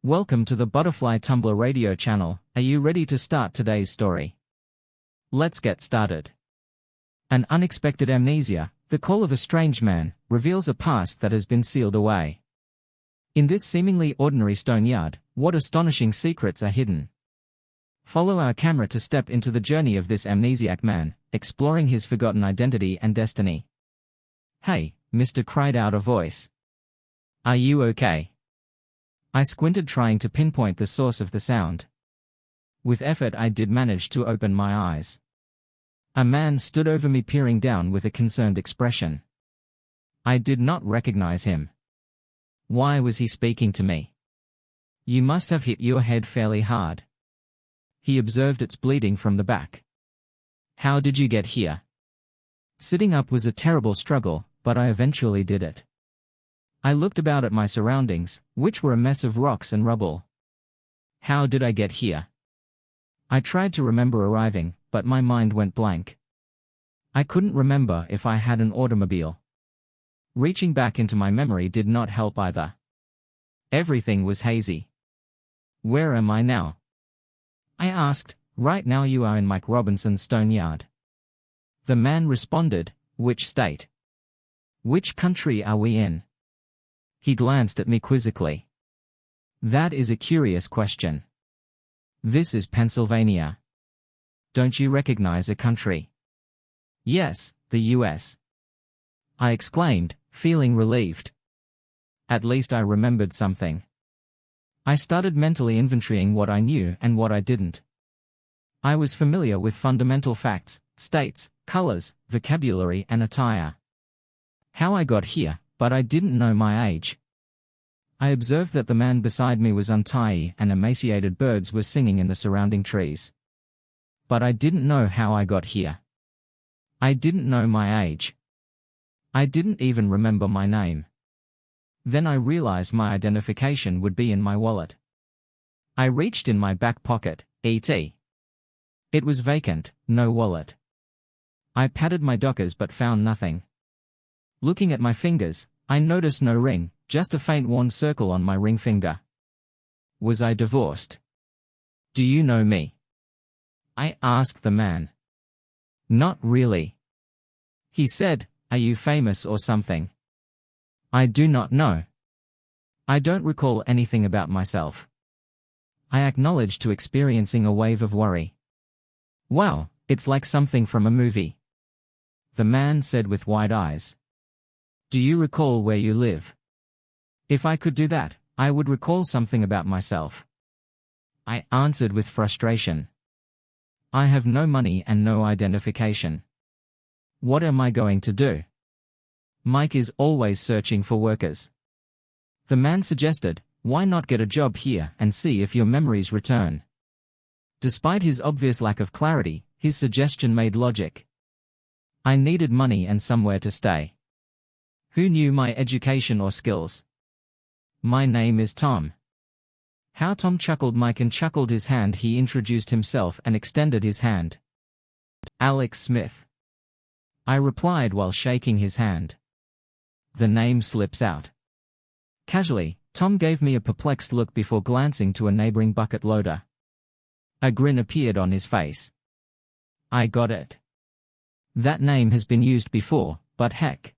Welcome to the Butterfly Tumblr Radio channel. Are you ready to start today's story? Let's get started. An unexpected amnesia, the call of a strange man, reveals a past that has been sealed away. In this seemingly ordinary stone yard, what astonishing secrets are hidden? Follow our camera to step into the journey of this amnesiac man, exploring his forgotten identity and destiny. "Hey, Mr." cried out a voice. "Are you okay?" I squinted, trying to pinpoint the source of the sound. With effort I did manage to open my eyes. A man stood over me, peering down with a concerned expression. I did not recognize him. Why was he speaking to me? "You must have hit your head fairly hard." He observed, "It's bleeding from the back." "How did you get here?" Sitting up was a terrible struggle, but I eventually did it. I looked about at my surroundings, which were a mess of rocks and rubble. How did I get here? I tried to remember arriving, but my mind went blank. I couldn't remember if I had an automobile. Reaching back into my memory did not help either. Everything was hazy. "Where am I now?" I asked. "Right now you are in Mike Robinson's stone yard." The man responded, "Which state? Which country are we in?" He glanced at me quizzically. "That is a curious question. This is Pennsylvania. Don't you recognize a country?" "Yes, the US." I exclaimed, feeling relieved. At least I remembered something. I started mentally inventorying what I knew and what I didn't. I was familiar with fundamental facts, states, colors, vocabulary and attire. How I got here, but I didn't know my age. I observed that the man beside me was untidy and emaciated birds were singing in the surrounding trees. But I didn't know how I got here. I didn't know my age. I didn't even remember my name. Then I realized my identification would be in my wallet. I reached in my back pocket, e.t. It was vacant, no wallet. I patted my dockers but found nothing. Looking at my fingers, I noticed no ring, just a faint worn circle on my ring finger. Was I divorced? "Do you know me?" I asked the man. "Not really." He said, "Are you famous or something?" "I do not know. I don't recall anything about myself." I acknowledged to experiencing a wave of worry. "Wow, it's like something from a movie." The man said with wide eyes. "Do you recall where you live?" "If I could do that, I would recall something about myself." I answered with frustration. "I have no money and no identification. What am I going to do? Mike is always searching for workers." The man suggested, "Why not get a job here and see if your memories return?" Despite his obvious lack of clarity, his suggestion made logic. I needed money and somewhere to stay. Who knew my education or skills? "My name is Tom." "How?" Tom chuckled. Mike and chuckled his hand. He introduced himself and extended his hand. "Alex Smith," I replied while shaking his hand. The name slips out. Casually, Tom gave me a perplexed look before glancing to a neighboring bucket loader. A grin appeared on his face. "I got it. That name has been used before, but heck.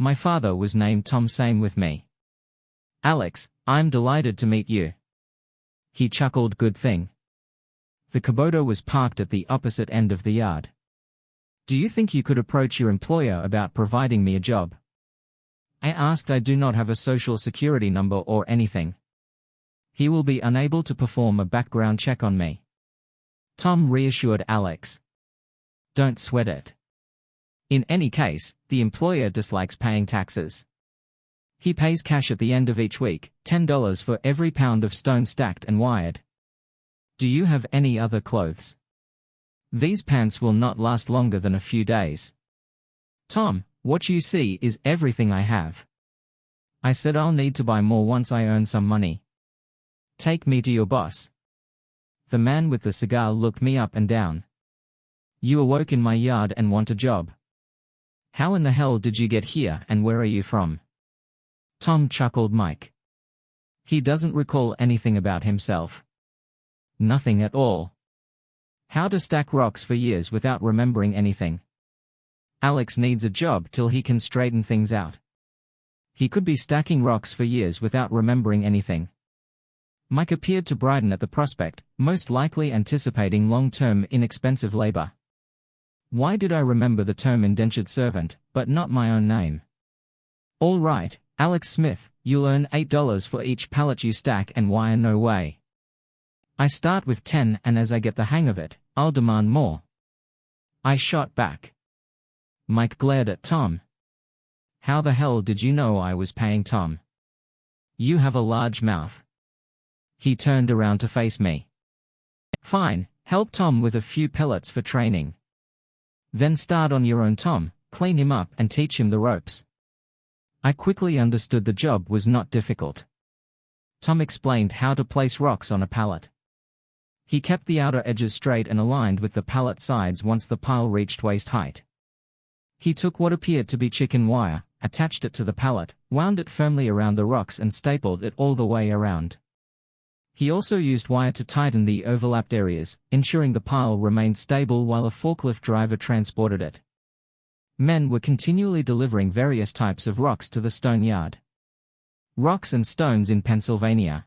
My father was named Tom, same with me." "Alex, I'm delighted to meet you." He chuckled. "Good thing." The Kubota was parked at the opposite end of the yard. "Do you think you could approach your employer about providing me a job?" I asked. "I do not have a social security number or anything." "He will be unable to perform a background check on me." Tom reassured Alex. "Don't sweat it. In any case, the employer dislikes paying taxes. He pays cash at the end of each week, $10 for every pound of stone stacked and wired." "Do you have any other clothes?" "These pants will not last longer than a few days." "Tom, what you see is everything I have." I said, "I'll need to buy more once I earn some money." "Take me to your boss." The man with the cigar looked me up and down. "You awoke in my yard and want a job. How in the hell did you get here and where are you from?" Tom chuckled. "Mike. He doesn't recall anything about himself. Nothing at all. How to stack rocks for years without remembering anything. Alex needs a job till he can straighten things out. He could be stacking rocks for years without remembering anything. Mike appeared to brighten at the prospect, most likely anticipating long-term inexpensive labor. Why did I remember the term indentured servant, but not my own name? All right, Alex Smith, you'll earn $8 for each pallet you stack and wire no way. I start with 10 and as I get the hang of it, I'll demand more. I shot back. Mike glared at Tom. How the hell did you know I was paying Tom? You have a large mouth. He turned around to face me. Fine, help Tom with a few pellets for training. Then start on your own Tom, clean him up and teach him the ropes. I quickly understood the job was not difficult. Tom explained how to place rocks on a pallet. He kept the outer edges straight and aligned with the pallet sides once the pile reached waist height. He took what appeared to be chicken wire, attached it to the pallet, wound it firmly around the rocks and stapled it all the way around. He also used wire to tighten the overlapped areas, ensuring the pile remained stable while a forklift driver transported it. Men were continually delivering various types of rocks to the stone yard. Rocks and stones in Pennsylvania.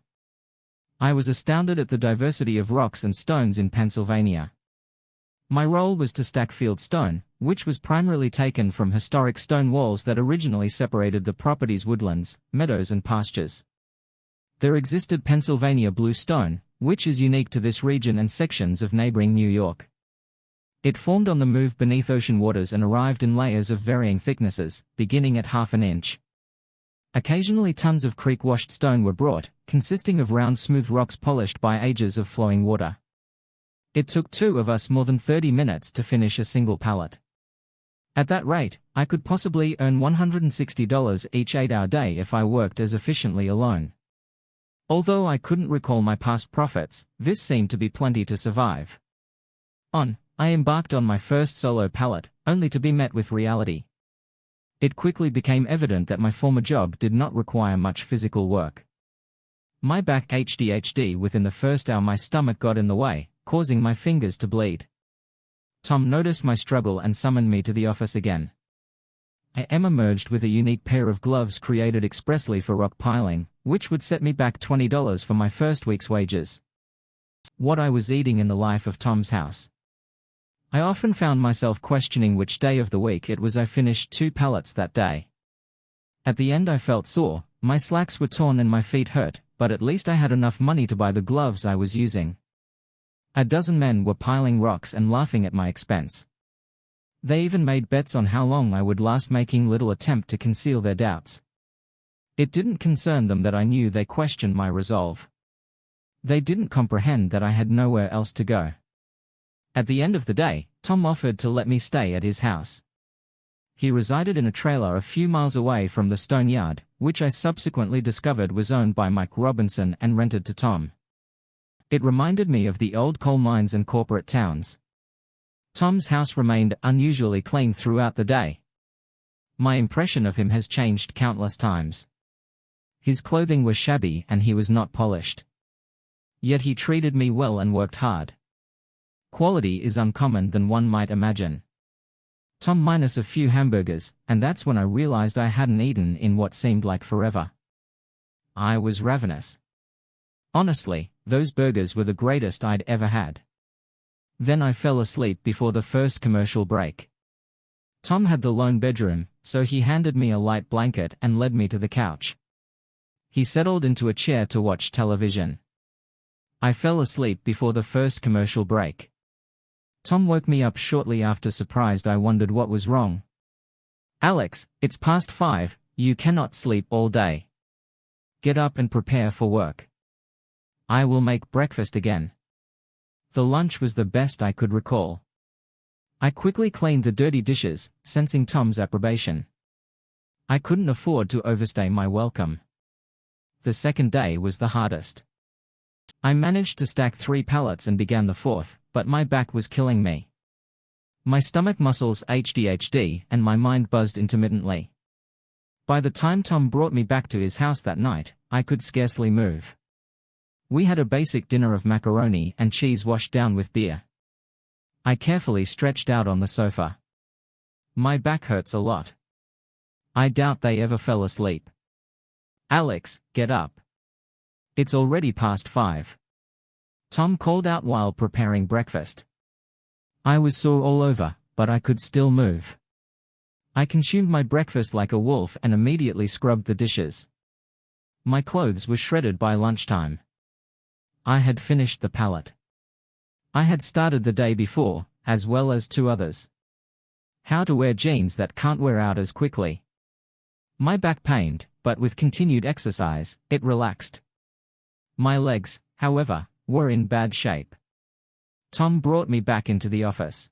I was astounded at the diversity of rocks and stones in Pennsylvania. My role was to stack field stone, which was primarily taken from historic stone walls that originally separated the property's woodlands, meadows and pastures. There existed Pennsylvania blue stone, which is unique to this region and sections of neighboring New York. It formed on the move beneath ocean waters and arrived in layers of varying thicknesses, beginning at half an inch. Occasionally tons of creek-washed stone were brought, consisting of round smooth rocks polished by ages of flowing water. It took two of us more than 30 minutes to finish a single pallet. At that rate, I could possibly earn $160 each 8-hour day if I worked as efficiently alone. Although I couldn't recall my past profits, this seemed to be plenty to survive. I embarked on my first solo pallet, only to be met with reality. It quickly became evident that my former job did not require much physical work. My back HDHD within the first hour my stomach got in the way, causing my fingers to bleed. Tom noticed my struggle and summoned me to the office again. I emerged with a unique pair of gloves created expressly for rock piling, which would set me back $20 for my first week's wages. What I was eating in the life of Tom's house. I often found myself questioning which day of the week it was I finished 2 pallets that day. At the end I felt sore, my slacks were torn and my feet hurt, but at least I had enough money to buy the gloves I was using. A dozen men were piling rocks and laughing at my expense. They even made bets on how long I would last, making little attempt to conceal their doubts. It didn't concern them that I knew they questioned my resolve. They didn't comprehend that I had nowhere else to go. At the end of the day, Tom offered to let me stay at his house. He resided in a trailer a few miles away from the stone yard, which I subsequently discovered was owned by Mike Robinson and rented to Tom. It reminded me of the old coal mines and corporate towns. Tom's house remained unusually clean throughout the day. My impression of him has changed countless times. His clothing was shabby and he was not polished. Yet he treated me well and worked hard. Quality is uncommon than one might imagine. Tom minus a few hamburgers, and that's when I realized I hadn't eaten in what seemed like forever. I was ravenous. Honestly, those burgers were the greatest I'd ever had. Then I fell asleep before the first commercial break. Tom had the lone bedroom, so he handed me a light blanket and led me to the couch. He settled into a chair to watch television. I fell asleep before the first commercial break. Tom woke me up shortly after, surprised I wondered what was wrong. "Alex, it's past 5, you cannot sleep all day. Get up and prepare for work. I will make breakfast again." The lunch was the best I could recall. I quickly cleaned the dirty dishes, sensing Tom's approbation. I couldn't afford to overstay my welcome. The second day was the hardest. I managed to stack 3 pallets and began the 4th, but my back was killing me. My stomach muscles HDHD and my mind buzzed intermittently. By the time Tom brought me back to his house that night, I could scarcely move. We had a basic dinner of macaroni and cheese washed down with beer. I carefully stretched out on the sofa. My back hurts a lot. I doubt they ever fell asleep. Alex, get up. It's already past 5. Tom called out while preparing breakfast. I was sore all over, but I could still move. I consumed my breakfast like a wolf and immediately scrubbed the dishes. My clothes were shredded by lunchtime. I had finished the pallet. I had started the day before, as well as 2 others. How to wear jeans that can't wear out as quickly. My back pained, but with continued exercise, it relaxed. My legs, however, were in bad shape. Tom brought me back into the office.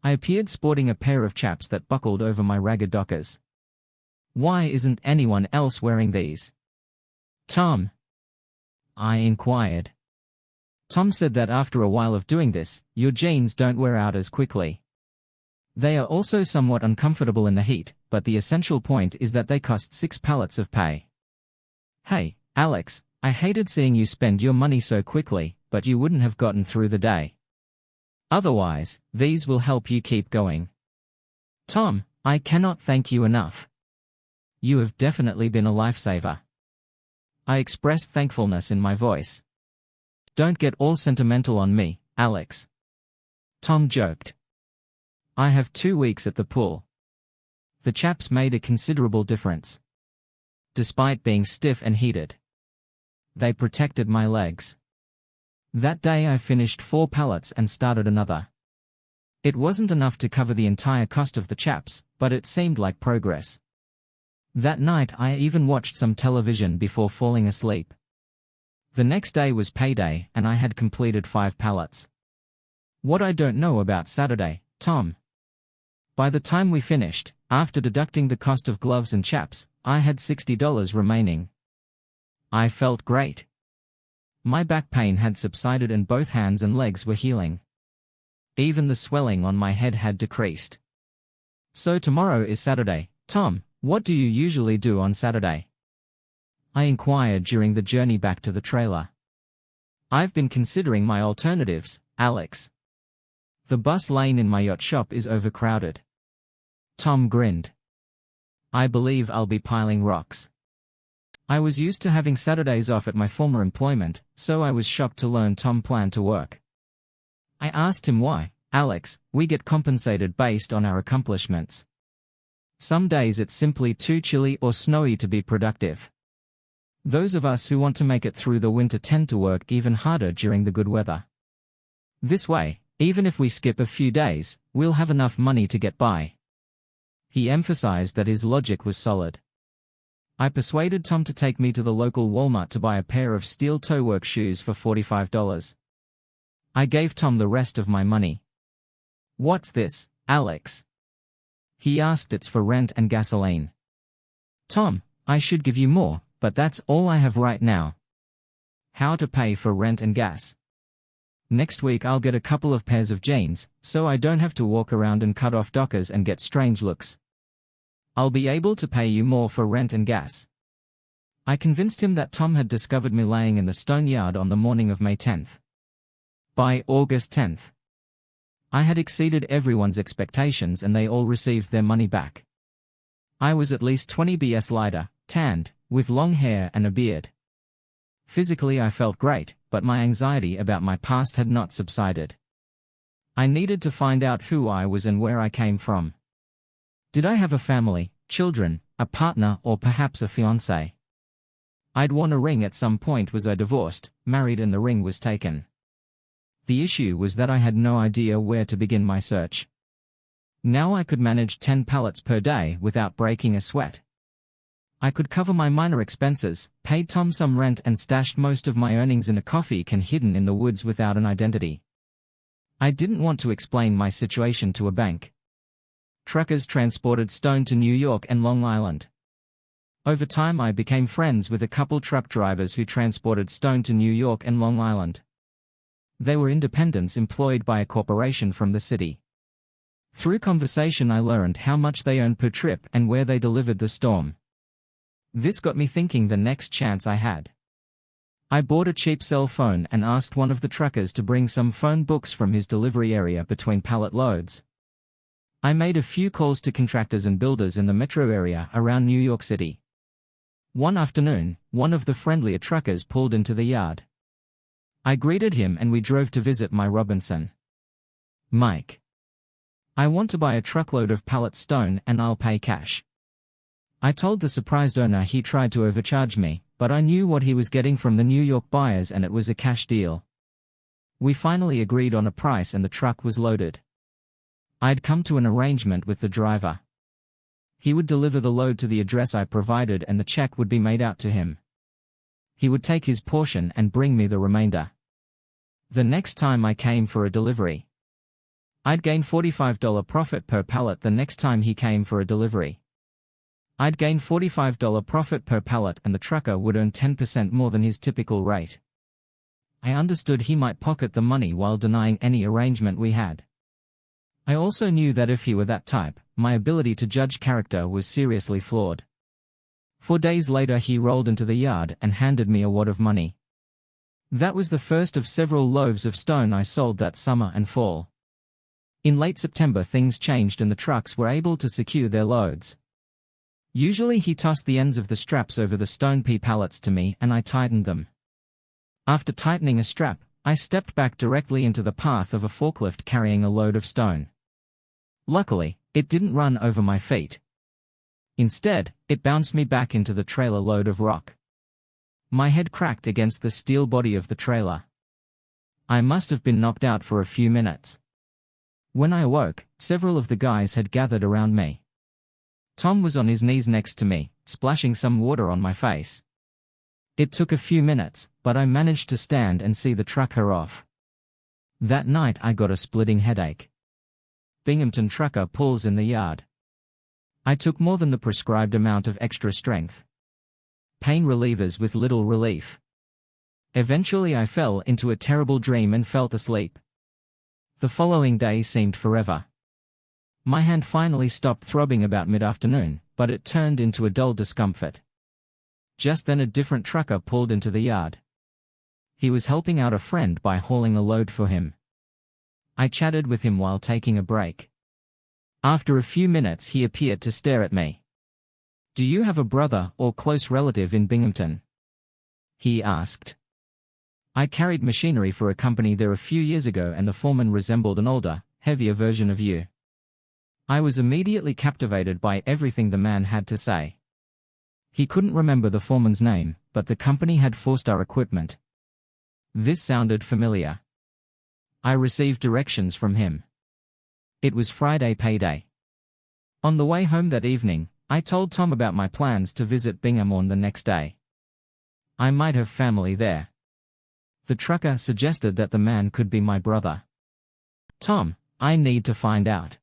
I appeared sporting a pair of chaps that buckled over my ragged dockers. Why isn't anyone else wearing these? Tom? I inquired. Tom said that after a while of doing this, your jeans don't wear out as quickly. They are also somewhat uncomfortable in the heat, but the essential point is that they cost 6 pallets of pay. Hey, Alex, I hated seeing you spend your money so quickly, but you wouldn't have gotten through the day. Otherwise, these will help you keep going. Tom, I cannot thank you enough. You have definitely been a lifesaver. I expressed thankfulness in my voice. Don't get all sentimental on me, Alex. Tom joked. I have 2 weeks at the pool. The chaps made a considerable difference. Despite being stiff and heated, they protected my legs. That day I finished 4 pallets and started another. It wasn't enough to cover the entire cost of the chaps, but it seemed like progress. That night I even watched some television before falling asleep. The next day was payday and I had completed 5 pallets. What I don't know about Saturday, Tom. By the time we finished, after deducting the cost of gloves and chaps, I had $60 remaining. I felt great. My back pain had subsided and both hands and legs were healing. Even the swelling on my head had decreased. So tomorrow is Saturday, Tom. What do you usually do on Saturday? I inquired during the journey back to the trailer. I've been considering my alternatives, Alex. The bus lane in my yacht shop is overcrowded. Tom grinned. I believe I'll be piling rocks. I was used to having Saturdays off at my former employment, so I was shocked to learn Tom planned to work. I asked him why. Alex, we get compensated based on our accomplishments. Some days it's simply too chilly or snowy to be productive. Those of us who want to make it through the winter tend to work even harder during the good weather. This way, even if we skip a few days, we'll have enough money to get by. He emphasized that his logic was solid. I persuaded Tom to take me to the local Walmart to buy a pair of steel toe work shoes for $45. I gave Tom the rest of my money. What's this, Alex? He asked. It's for rent and gasoline. Tom, I should give you more, but that's all I have right now. How to pay for rent and gas? Next week I'll get a couple of pairs of jeans, so I don't have to walk around and cut off dockers and get strange looks. I'll be able to pay you more for rent and gas. I convinced him that Tom had discovered me laying in the stone yard on the morning of May 10th. By August 10th, I had exceeded everyone's expectations and they all received their money back. I was at least 20 BS lighter, tanned, with long hair and a beard. Physically I felt great, but my anxiety about my past had not subsided. I needed to find out who I was and where I came from. Did I have a family, children, a partner, or perhaps a fiancé? I'd worn a ring at some point. Was I divorced, married, and the ring was taken? The issue was that I had no idea where to begin my search. Now I could manage 10 pallets per day without breaking a sweat. I could cover my minor expenses, paid Tom some rent, and stashed most of my earnings in a coffee can hidden in the woods without an identity. I didn't want to explain my situation to a bank. Truckers transported stone to New York and Long Island. Over time I became friends with a couple truck drivers who transported stone to New York and Long Island. They were independents employed by a corporation from the city. Through conversation I learned how much they earned per trip and where they delivered the storm. This got me thinking the next chance I had. I bought a cheap cell phone and asked one of the truckers to bring some phone books from his delivery area between pallet loads. I made a few calls to contractors and builders in the metro area around New York City. One afternoon, one of the friendlier truckers pulled into the yard. I greeted him and we drove to visit my Robinson. Mike. I want to buy a truckload of pallet stone and I'll pay cash. I told the surprised owner he tried to overcharge me, but I knew what he was getting from the New York buyers and it was a cash deal. We finally agreed on a price and the truck was loaded. I'd come to an arrangement with the driver. He would deliver the load to the address I provided and the check would be made out to him. He would take his portion and bring me the remainder. The next time I came for a delivery, I'd gain $45 profit per pallet. The next time he came for a delivery, I'd gain $45 profit per pallet and the trucker would earn 10% more than his typical rate. I understood he might pocket the money while denying any arrangement we had. I also knew that if he were that type, my ability to judge character was seriously flawed. 4 days later he rolled into the yard and handed me a wad of money. That was the first of several loaves of stone I sold that summer and fall. In late September things changed and the trucks were able to secure their loads. Usually he tossed the ends of the straps over the stone pea pallets to me and I tightened them. After tightening a strap, I stepped back directly into the path of a forklift carrying a load of stone. Luckily, it didn't run over my feet. Instead, it bounced me back into the trailer load of rock. My head cracked against the steel body of the trailer. I must have been knocked out for a few minutes. When I awoke, several of the guys had gathered around me. Tom was on his knees next to me, splashing some water on my face. It took a few minutes, but I managed to stand and see the trucker off. That night I got a splitting headache. Binghamton trucker pulls in the yard. I took more than the prescribed amount of extra strength pain relievers with little relief. Eventually I fell into a terrible dream and fell asleep. The following day seemed forever. My hand finally stopped throbbing about mid-afternoon, but it turned into a dull discomfort. Just then a different trucker pulled into the yard. He was helping out a friend by hauling a load for him. I chatted with him while taking a break. After a few minutes he appeared to stare at me. "Do you have a brother or close relative in Binghamton?" he asked. I carried machinery for a company there a few years ago and the foreman resembled an older, heavier version of you. I was immediately captivated by everything the man had to say. He couldn't remember the foreman's name, but the company had 4-star equipment. This sounded familiar. I received directions from him. It was Friday payday. On the way home that evening, I told Tom about my plans to visit Binghamton the next day. I might have family there. The trucker suggested that the man could be my brother. "Tom, I need to find out."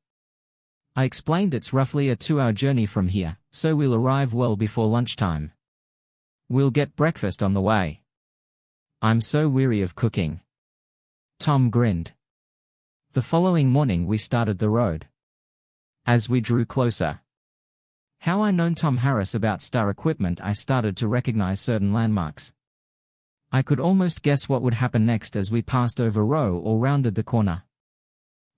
I explained it's roughly a 2-hour journey from here, so we'll arrive well before lunchtime. We'll get breakfast on the way. I'm so weary of cooking. Tom grinned. The following morning we started the road. As we drew closer, how I known Tom Harris about star equipment, I started to recognize certain landmarks. I could almost guess what would happen next as we passed over row or rounded the corner.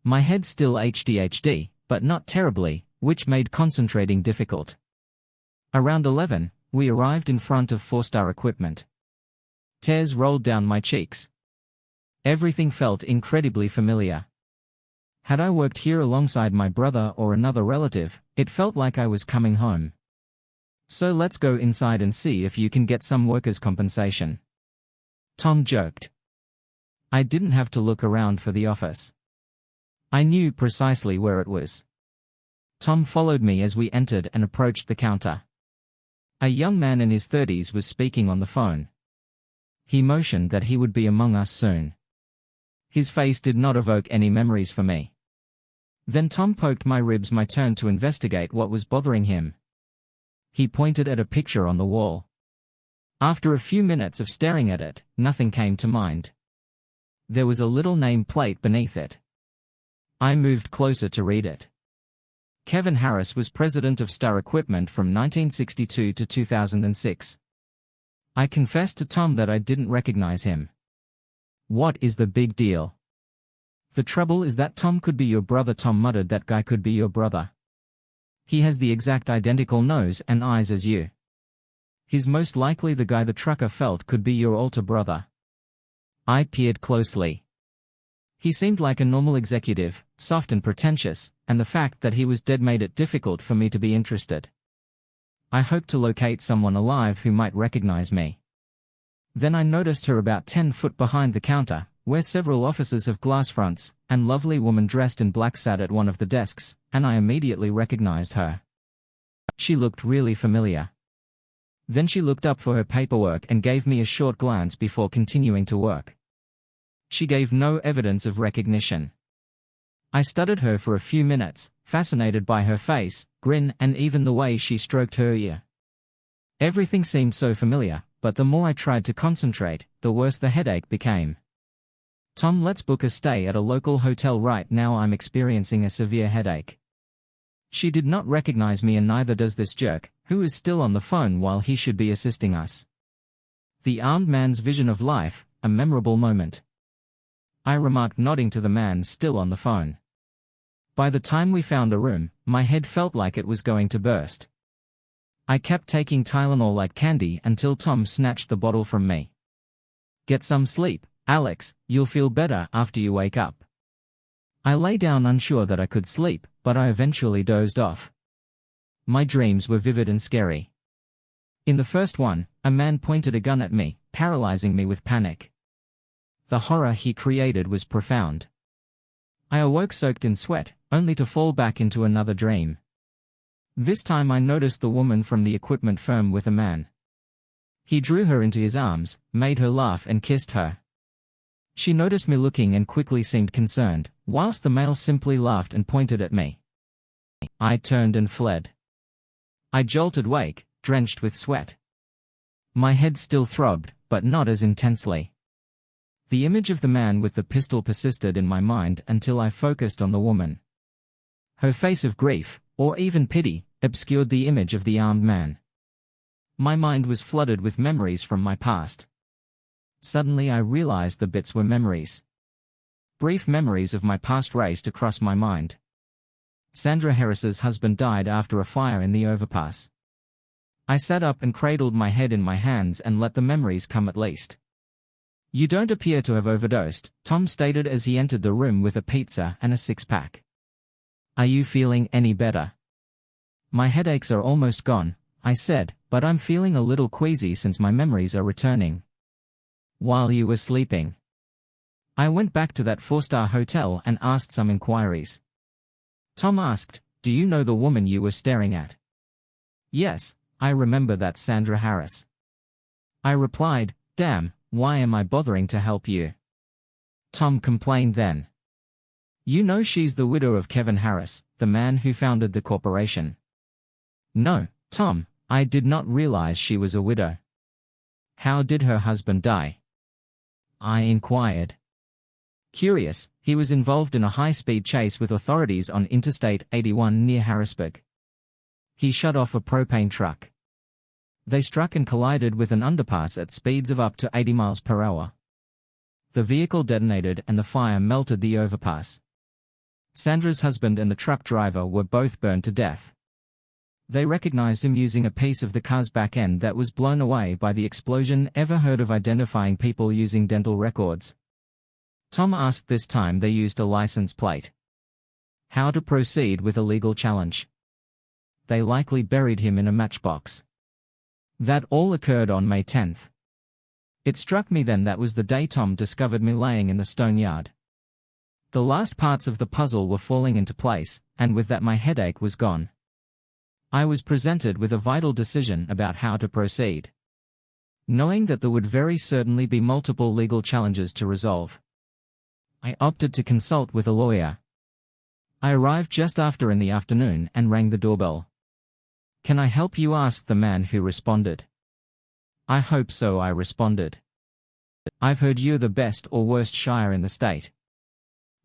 My head still HDHD, but not terribly, which made concentrating difficult. Around 11, we arrived in front of 4-star equipment. Tears rolled down my cheeks. Everything felt incredibly familiar. Had I worked here alongside my brother or another relative, it felt like I was coming home. "So let's go inside and see if you can get some workers' compensation," Tom joked. I didn't have to look around for the office. I knew precisely where it was. Tom followed me as we entered and approached the counter. A young man in his 30s was speaking on the phone. He motioned that he would be among us soon. His face did not evoke any memories for me. Then Tom poked my ribs, my turn to investigate what was bothering him. He pointed at a picture on the wall. After a few minutes of staring at it, nothing came to mind. There was a little name plate beneath it. I moved closer to read it. Kevin Harris was president of Star Equipment from 1962 to 2006. I confessed to Tom that I didn't recognize him. What is the big deal? The trouble is that Tom could be your brother. Tom muttered. That guy could be your brother. He has the exact identical nose and eyes as you. He's most likely the guy the trucker felt could be your alter brother. I peered closely. He seemed like a normal executive, soft and pretentious, and the fact that he was dead made it difficult for me to be interested. I hoped to locate someone alive who might recognize me. Then I noticed her about 10 feet behind the counter, where several officers have glass fronts, and lovely woman dressed in black sat at one of the desks, and I immediately recognized her. She looked really familiar. Then she looked up for her paperwork and gave me a short glance before continuing to work. She gave no evidence of recognition. I studied her for a few minutes, fascinated by her face, grin, and even the way she stroked her ear. Everything seemed so familiar, but the more I tried to concentrate, the worse the headache became. Tom, let's book a stay at a local hotel right now. I'm experiencing a severe headache. She did not recognize me, and neither does this jerk, who is still on the phone while he should be assisting us. The armed man's vision of life, a memorable moment. I remarked, nodding to the man still on the phone. By the time we found a room, my head felt like it was going to burst. I kept taking Tylenol like candy until Tom snatched the bottle from me. Get some sleep, Alex, you'll feel better after you wake up. I lay down, unsure that I could sleep, but I eventually dozed off. My dreams were vivid and scary. In the first one, a man pointed a gun at me, paralyzing me with panic. The horror he created was profound. I awoke soaked in sweat, only to fall back into another dream. This time I noticed the woman from the equipment firm with a man. He drew her into his arms, made her laugh and kissed her. She noticed me looking and quickly seemed concerned, whilst the male simply laughed and pointed at me. I turned and fled. I jolted awake, drenched with sweat. My head still throbbed, but not as intensely. The image of the man with the pistol persisted in my mind until I focused on the woman. Her face of grief, or even pity, obscured the image of the armed man. My mind was flooded with memories from my past. Suddenly I realized the bits were memories. Brief memories of my past raced across my mind. Sandra Harris's husband died after a fire in the overpass. I sat up and cradled my head in my hands and let the memories come at least. You don't appear to have overdosed, Tom stated as he entered the room with a pizza and a six-pack. Are you feeling any better? My headaches are almost gone, I said, but I'm feeling a little queasy since my memories are returning. While you were sleeping, I went back to that 4-star hotel and asked some inquiries. Tom asked, do you know the woman you were staring at? Yes, I remember that Sandra Harris. I replied, damn, why am I bothering to help you? Tom complained then. You know she's the widow of Kevin Harris, the man who founded the corporation. No, Tom, I did not realize she was a widow. How did her husband die? I inquired. Curious, he was involved in a high-speed chase with authorities on Interstate 81 near Harrisburg. He shut off a propane truck. They struck and collided with an underpass at speeds of up to 80 miles per hour. The vehicle detonated and the fire melted the overpass. Sandra's husband and the truck driver were both burned to death. They recognized him using a piece of the car's back end that was blown away by the explosion. Ever heard of identifying people using dental records? Tom asked. This time they used a license plate. How to proceed with a legal challenge? They likely buried him in a matchbox. That all occurred on May 10th. It struck me then that was the day Tom discovered me laying in the stone yard. The last parts of the puzzle were falling into place, and with that my headache was gone. I was presented with a vital decision about how to proceed. Knowing that there would very certainly be multiple legal challenges to resolve, I opted to consult with a lawyer. I arrived just after in the afternoon and rang the doorbell. Can I help you? Asked the man, who responded. I hope so, I responded. I've heard you're the best or worst shire in the state.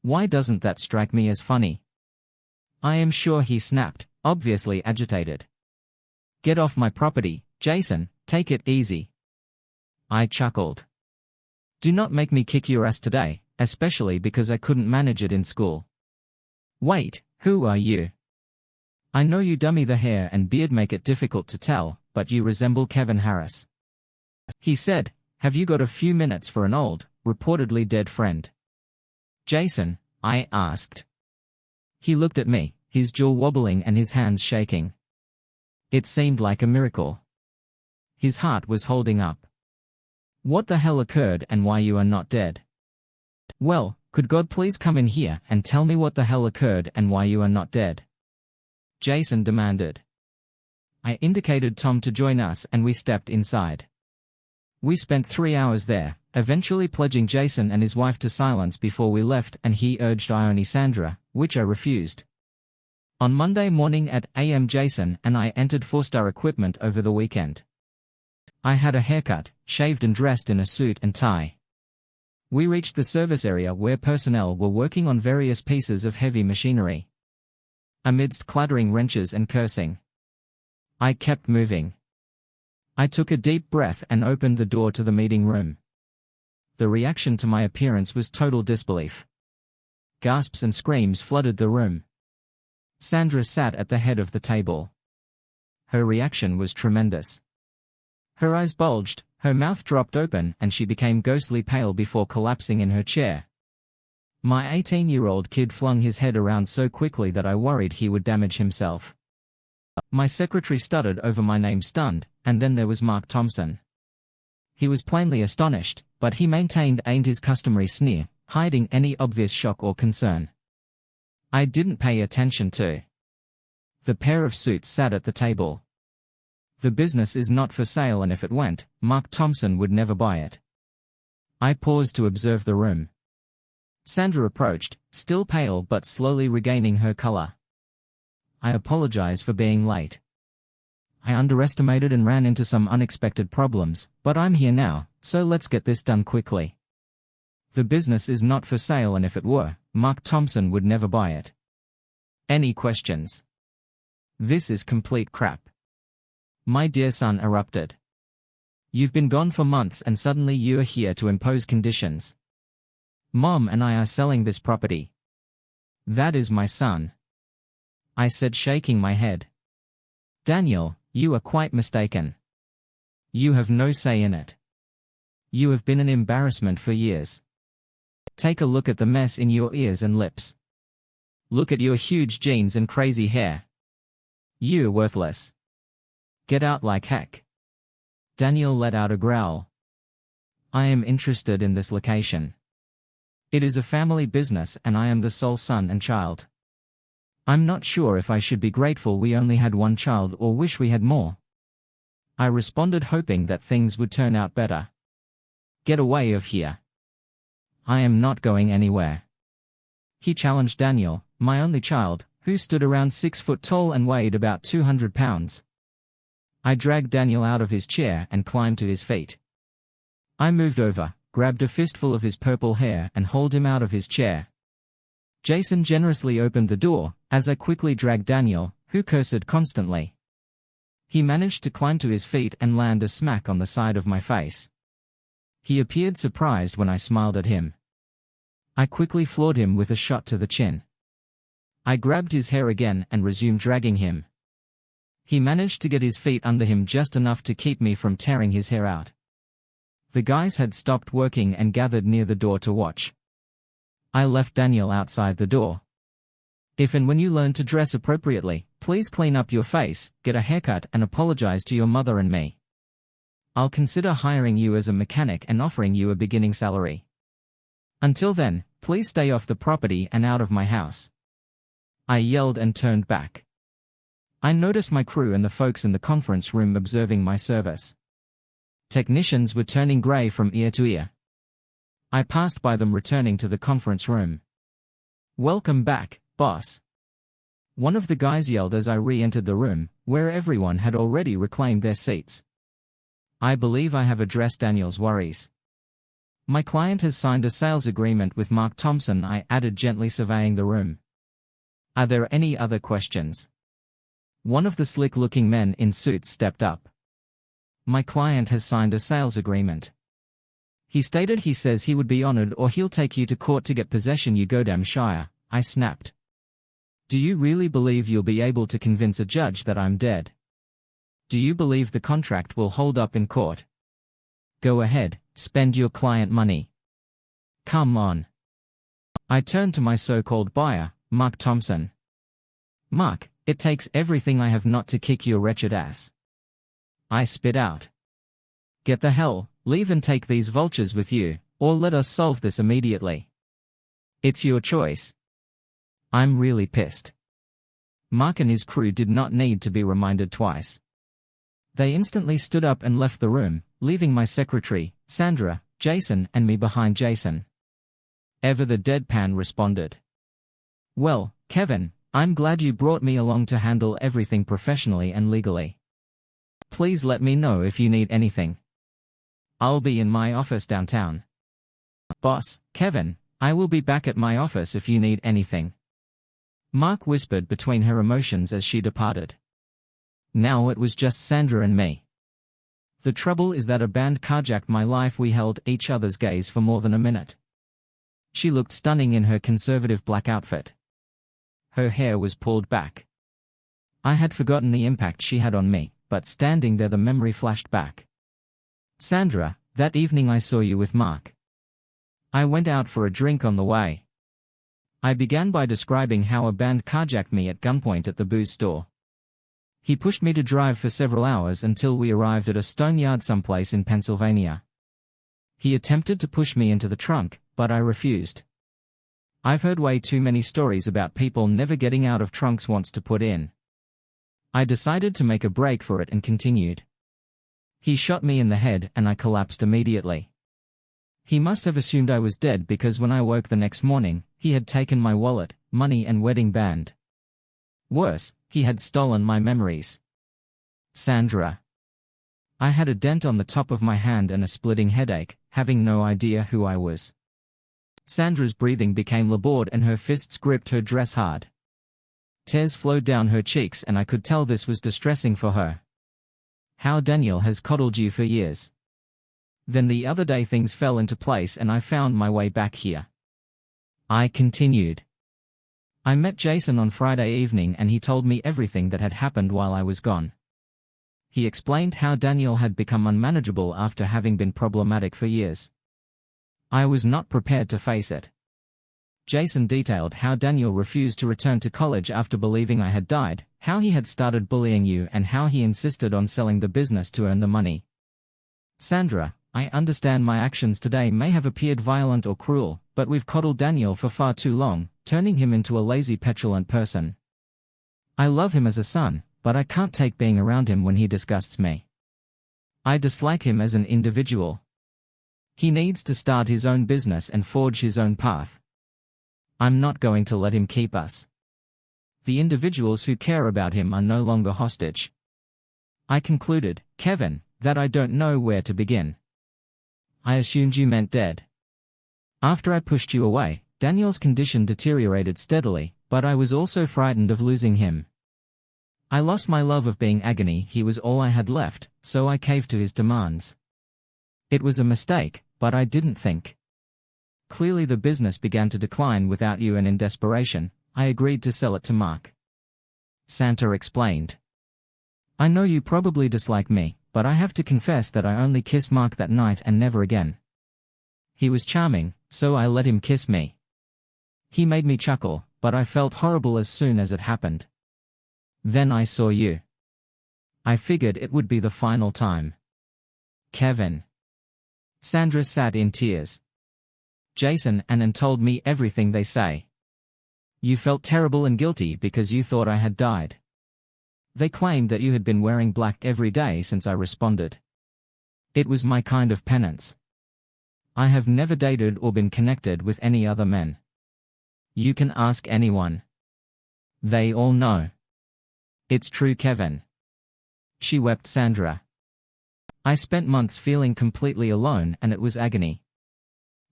Why doesn't that strike me as funny? I am sure he snapped, obviously agitated. Get off my property, Jason, take it easy. I chuckled. Do not make me kick your ass today, especially because I couldn't manage it in school. Wait, who are you? I know you dummy, the hair and beard make it difficult to tell, but you resemble Kevin Harris. He said, have you got a few minutes for an old, reportedly dead friend? Jason, I asked. He looked at me, his jaw wobbling and his hands shaking. It seemed like a miracle. His heart was holding up. What the hell occurred and why you are not dead? Well, could God please come in here and tell me what the hell occurred and why you are not dead? Jason demanded. I indicated Tom to join us and we stepped inside. We spent 3 hours there, eventually pledging Jason and his wife to silence before we left, and he urged Ione Sandra, which I refused. On Monday morning at a.m. Jason and I entered 4-star equipment over the weekend. I had a haircut, shaved and dressed in a suit and tie. We reached the service area where personnel were working on various pieces of heavy machinery. Amidst clattering wrenches and cursing, I kept moving. I took a deep breath and opened the door to the meeting room. The reaction to my appearance was total disbelief. Gasps and screams flooded the room. Sandra sat at the head of the table. Her reaction was tremendous. Her eyes bulged, her mouth dropped open, and she became ghostly pale before collapsing in her chair. My 18-year-old kid flung his head around so quickly that I worried he would damage himself. My secretary stuttered over my name, stunned, and then there was Mark Thompson. He was plainly astonished, but he maintained his customary sneer, hiding any obvious shock or concern. I didn't pay attention to. The pair of suits sat at the table. The business is not for sale, and if it went, Mark Thompson would never buy it. I paused to observe the room. Sandra approached, still pale but slowly regaining her color. I apologize for being late. I underestimated and ran into some unexpected problems, but I'm here now, so let's get this done quickly. The business is not for sale, and if it were, Mark Thompson would never buy it. Any questions? This is complete crap. My dear son erupted. You've been gone for months and suddenly you are here to impose conditions. Mom and I are selling this property. That is my son. I said, shaking my head. Daniel, you are quite mistaken. You have no say in it. You have been an embarrassment for years. Take a look at the mess in your ears and lips. Look at your huge jeans and crazy hair. You're worthless. Get out like heck. Daniel let out a growl. I am interested in this location. It is a family business and I am the sole son and child. I'm not sure if I should be grateful we only had one child or wish we had more. I responded, hoping that things would turn out better. Get away of here. I am not going anywhere. He challenged Daniel, my only child, who stood around 6 foot tall and weighed about 200 pounds. I dragged Daniel out of his chair and climbed to his feet. I moved over, grabbed a fistful of his purple hair and hauled him out of his chair. Jason generously opened the door, as I quickly dragged Daniel, who cursed constantly. He managed to climb to his feet and land a smack on the side of my face. He appeared surprised when I smiled at him. I quickly floored him with a shot to the chin. I grabbed his hair again and resumed dragging him. He managed to get his feet under him just enough to keep me from tearing his hair out. The guys had stopped working and gathered near the door to watch. I left Daniel outside the door. If and when you learn to dress appropriately, please clean up your face, get a haircut and apologize to your mother and me. I'll consider hiring you as a mechanic and offering you a beginning salary. Until then, please stay off the property and out of my house. I yelled and turned back. I noticed my crew and the folks in the conference room observing my service. Technicians were turning gray from ear to ear. I passed by them returning to the conference room. Welcome back, boss. One of the guys yelled as I re-entered the room, where everyone had already reclaimed their seats. I believe I have addressed Daniel's worries. My client has signed a sales agreement with Mark Thompson, I added, gently surveying the room. Are there any other questions? One of the slick-looking men in suits stepped up. My client has signed a sales agreement. He stated he says he would be honored or he'll take you to court to get possession, you goddamn shire, I snapped. Do you really believe you'll be able to convince a judge that I'm dead? Do you believe the contract will hold up in court? Go ahead, spend your client money. Come on. I turned to my so-called buyer, Mark Thompson. Mark, it takes everything I have not to kick your wretched ass. I spit out. Get the hell, leave and take these vultures with you, or let us solve this immediately. It's your choice. I'm really pissed. Mark and his crew did not need to be reminded twice. They instantly stood up and left the room, leaving my secretary, Sandra, Jason and me behind. Jason. Ever the deadpan responded. Well, Kevin, I'm glad you brought me along to handle everything professionally and legally. Please let me know if you need anything. I'll be in my office downtown. Boss, Kevin, I will be back at my office if you need anything. Mark whispered between her emotions as she departed. Now it was just Sandra and me. The trouble is that a band carjacked my life. We held each other's gaze for more than a minute. She looked stunning in her conservative black outfit. Her hair was pulled back. I had forgotten the impact she had on me, but standing there the memory flashed back. Sandra, that evening I saw you with Mark. I went out for a drink on the way. I began by describing how a band carjacked me at gunpoint at the booze store. He pushed me to drive for several hours until we arrived at a stone yard someplace in Pennsylvania. He attempted to push me into the trunk, but I refused. I've heard way too many stories about people never getting out of trunks once to put in. I decided to make a break for it and continued. He shot me in the head and I collapsed immediately. He must have assumed I was dead because when I woke the next morning, he had taken my wallet, money and wedding band. Worse, he had stolen my memories. Sandra. I had a dent on the top of my hand and a splitting headache, having no idea who I was. Sandra's breathing became labored and her fists gripped her dress hard. Tears flowed down her cheeks and I could tell this was distressing for her. How Daniel has coddled you for years. Then the other day things fell into place and I found my way back here. I continued. I met Jason on Friday evening and he told me everything that had happened while I was gone. He explained how Daniel had become unmanageable after having been problematic for years. I was not prepared to face it. Jason detailed how Daniel refused to return to college after believing I had died, how he had started bullying you and how he insisted on selling the business to earn the money. Sandra, I understand my actions today may have appeared violent or cruel, but we've coddled Daniel for far too long, turning him into a lazy, petulant person. I love him as a son, but I can't take being around him when he disgusts me. I dislike him as an individual. He needs to start his own business and forge his own path. I'm not going to let him keep us. The individuals who care about him are no longer hostage. I concluded, Kevin, that I don't know where to begin. I assumed you meant dead. After I pushed you away, Daniel's condition deteriorated steadily, but I was also frightened of losing him. I lost my love of being agony. He was all I had left, so I caved to his demands. It was a mistake, but I didn't think. Clearly the business began to decline without you and in desperation, I agreed to sell it to Mark. Santa explained. I know you probably dislike me, but I have to confess that I only kissed Mark that night and never again. He was charming, so I let him kiss me. He made me chuckle, but I felt horrible as soon as it happened. Then I saw you. I figured it would be the final time. Kevin. Sandra sat in tears. Jason and Ann told me everything they say. You felt terrible and guilty because you thought I had died. They claimed that you had been wearing black every day since I responded. It was my kind of penance. I have never dated or been connected with any other men. You can ask anyone. They all know. It's true, Kevin. She wept. Sandra. I spent months feeling completely alone and it was agony.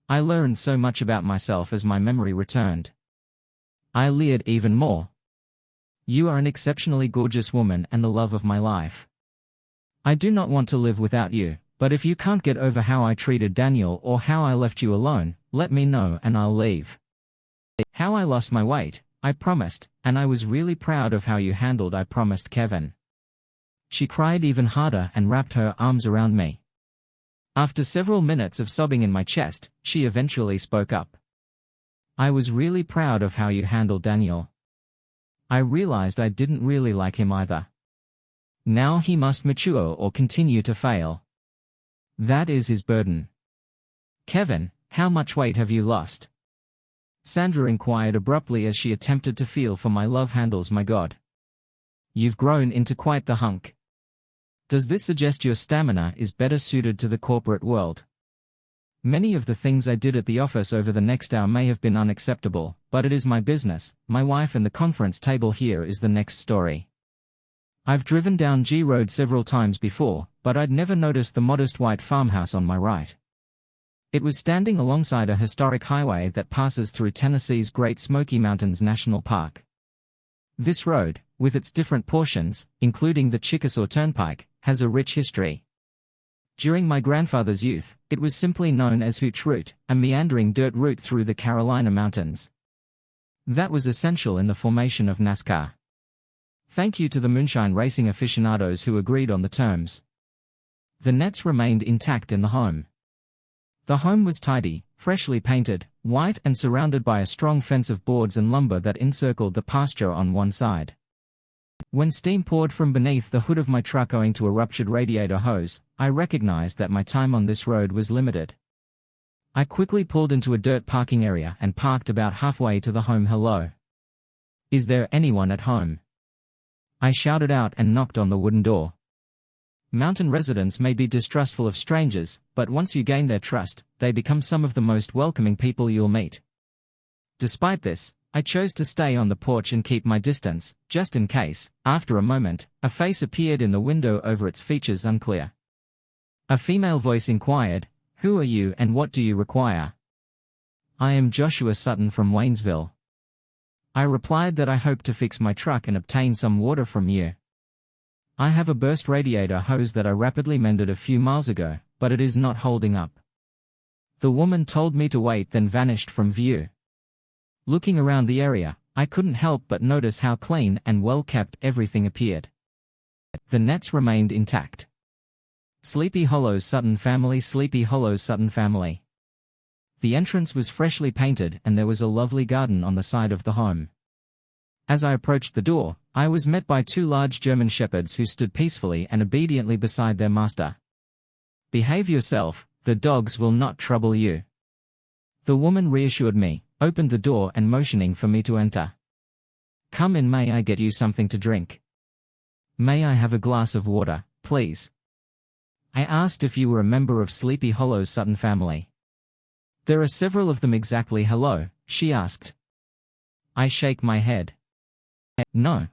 I learned so much about myself as my memory returned. I leered even more, You are an exceptionally gorgeous woman and the love of my life. I do not want to live without you, but if you can't get over how I treated Daniel or how I left you alone, let me know and I'll leave. How I lost my weight, I promised, and I was really proud of how you handled I promised Kevin. She cried even harder and wrapped her arms around me. After several minutes of sobbing in my chest, she eventually spoke up. I was really proud of how you handled Daniel. I realized I didn't really like him either. Now he must mature or continue to fail. That is his burden. Kevin, how much weight have you lost? Sandra inquired abruptly as she attempted to feel for my love handles. My God. You've grown into quite the hunk. Does this suggest your stamina is better suited to the corporate world? Many of the things I did at the office over the next hour may have been unacceptable, but it is my business. My wife and the conference table here is the next story. I've driven down G Road several times before, but I'd never noticed the modest white farmhouse on my right. It was standing alongside a historic highway that passes through Tennessee's Great Smoky Mountains National Park. This road, with its different portions, including the Chickasaw Turnpike, has a rich history. During my grandfather's youth, it was simply known as Hooch Route, a meandering dirt route through the Carolina mountains. That was essential in the formation of NASCAR. Thank you to the moonshine racing aficionados who agreed on the terms. The nets remained intact in the home. The home was tidy, freshly painted, white and surrounded by a strong fence of boards and lumber that encircled the pasture on one side. When steam poured from beneath the hood of my truck owing to a ruptured radiator hose, I recognized that my time on this road was limited. I quickly pulled into a dirt parking area and parked about halfway to the home. Hello. Is there anyone at home? I shouted out and knocked on the wooden door. Mountain residents may be distrustful of strangers, but once you gain their trust, they become some of the most welcoming people you'll meet. Despite this, I chose to stay on the porch and keep my distance, just in case. After a moment, a face appeared in the window over its features unclear. A female voice inquired, "Who are you and what do you require?" "I am Joshua Sutton from Waynesville." I replied that I hoped to fix my truck and obtain some water from you. I have a burst radiator hose that I rapidly mended a few miles ago, but it is not holding up. The woman told me to wait, then vanished from view. Looking around the area, I couldn't help but notice how clean and well-kept everything appeared. The nets remained intact. Sleepy Hollow's Sutton family. Sleepy Hollow's Sutton family. The entrance was freshly painted and there was a lovely garden on the side of the home. As I approached the door, I was met by two large German shepherds who stood peacefully and obediently beside their master. "Behave yourself, the dogs will not trouble you." The woman reassured me, opened the door and motioning for me to enter. "Come in, may I get you something to drink?" "May I have a glass of water, please?" I asked if you were a member of Sleepy Hollow's Sutton family. "There are several of them exactly." "Hello?" she asked. I shake my head. "No.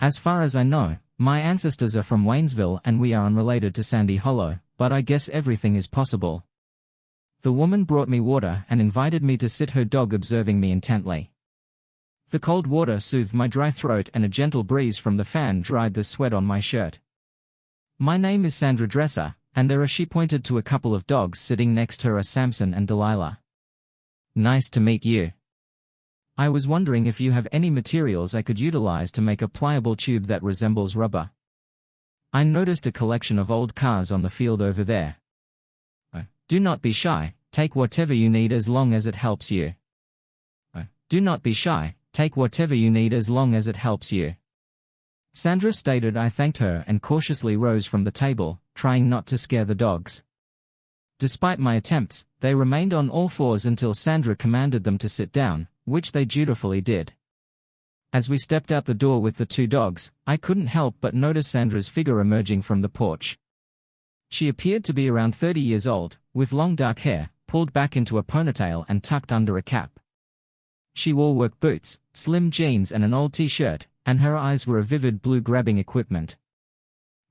As far as I know, my ancestors are from Waynesville and we are unrelated to Sandy Hollow, but I guess everything is possible." The woman brought me water and invited me to sit her dog, observing me intently. The cold water soothed my dry throat and a gentle breeze from the fan dried the sweat on my shirt. "My name is Sandra Dresser, and there are," she pointed to a couple of dogs sitting next to her, Samson and Delilah. "Nice to meet you. I was wondering if you have any materials I could utilize to make a pliable tube that resembles rubber. I noticed a collection of old cars on the field over there." "Do not be shy, take whatever you need as long as it helps you." "Do not be shy, take whatever you need as long as it helps you." Sandra stated. I thanked her and cautiously rose from the table, trying not to scare the dogs. Despite my attempts, they remained on all fours until Sandra commanded them to sit down, which they dutifully did. As we stepped out the door with the two dogs, I couldn't help but notice Sandra's figure emerging from the porch. She appeared to be around 30 years old, with long dark hair, pulled back into a ponytail and tucked under a cap. She wore work boots, slim jeans and an old t-shirt, and her eyes were a vivid blue, grabbing equipment.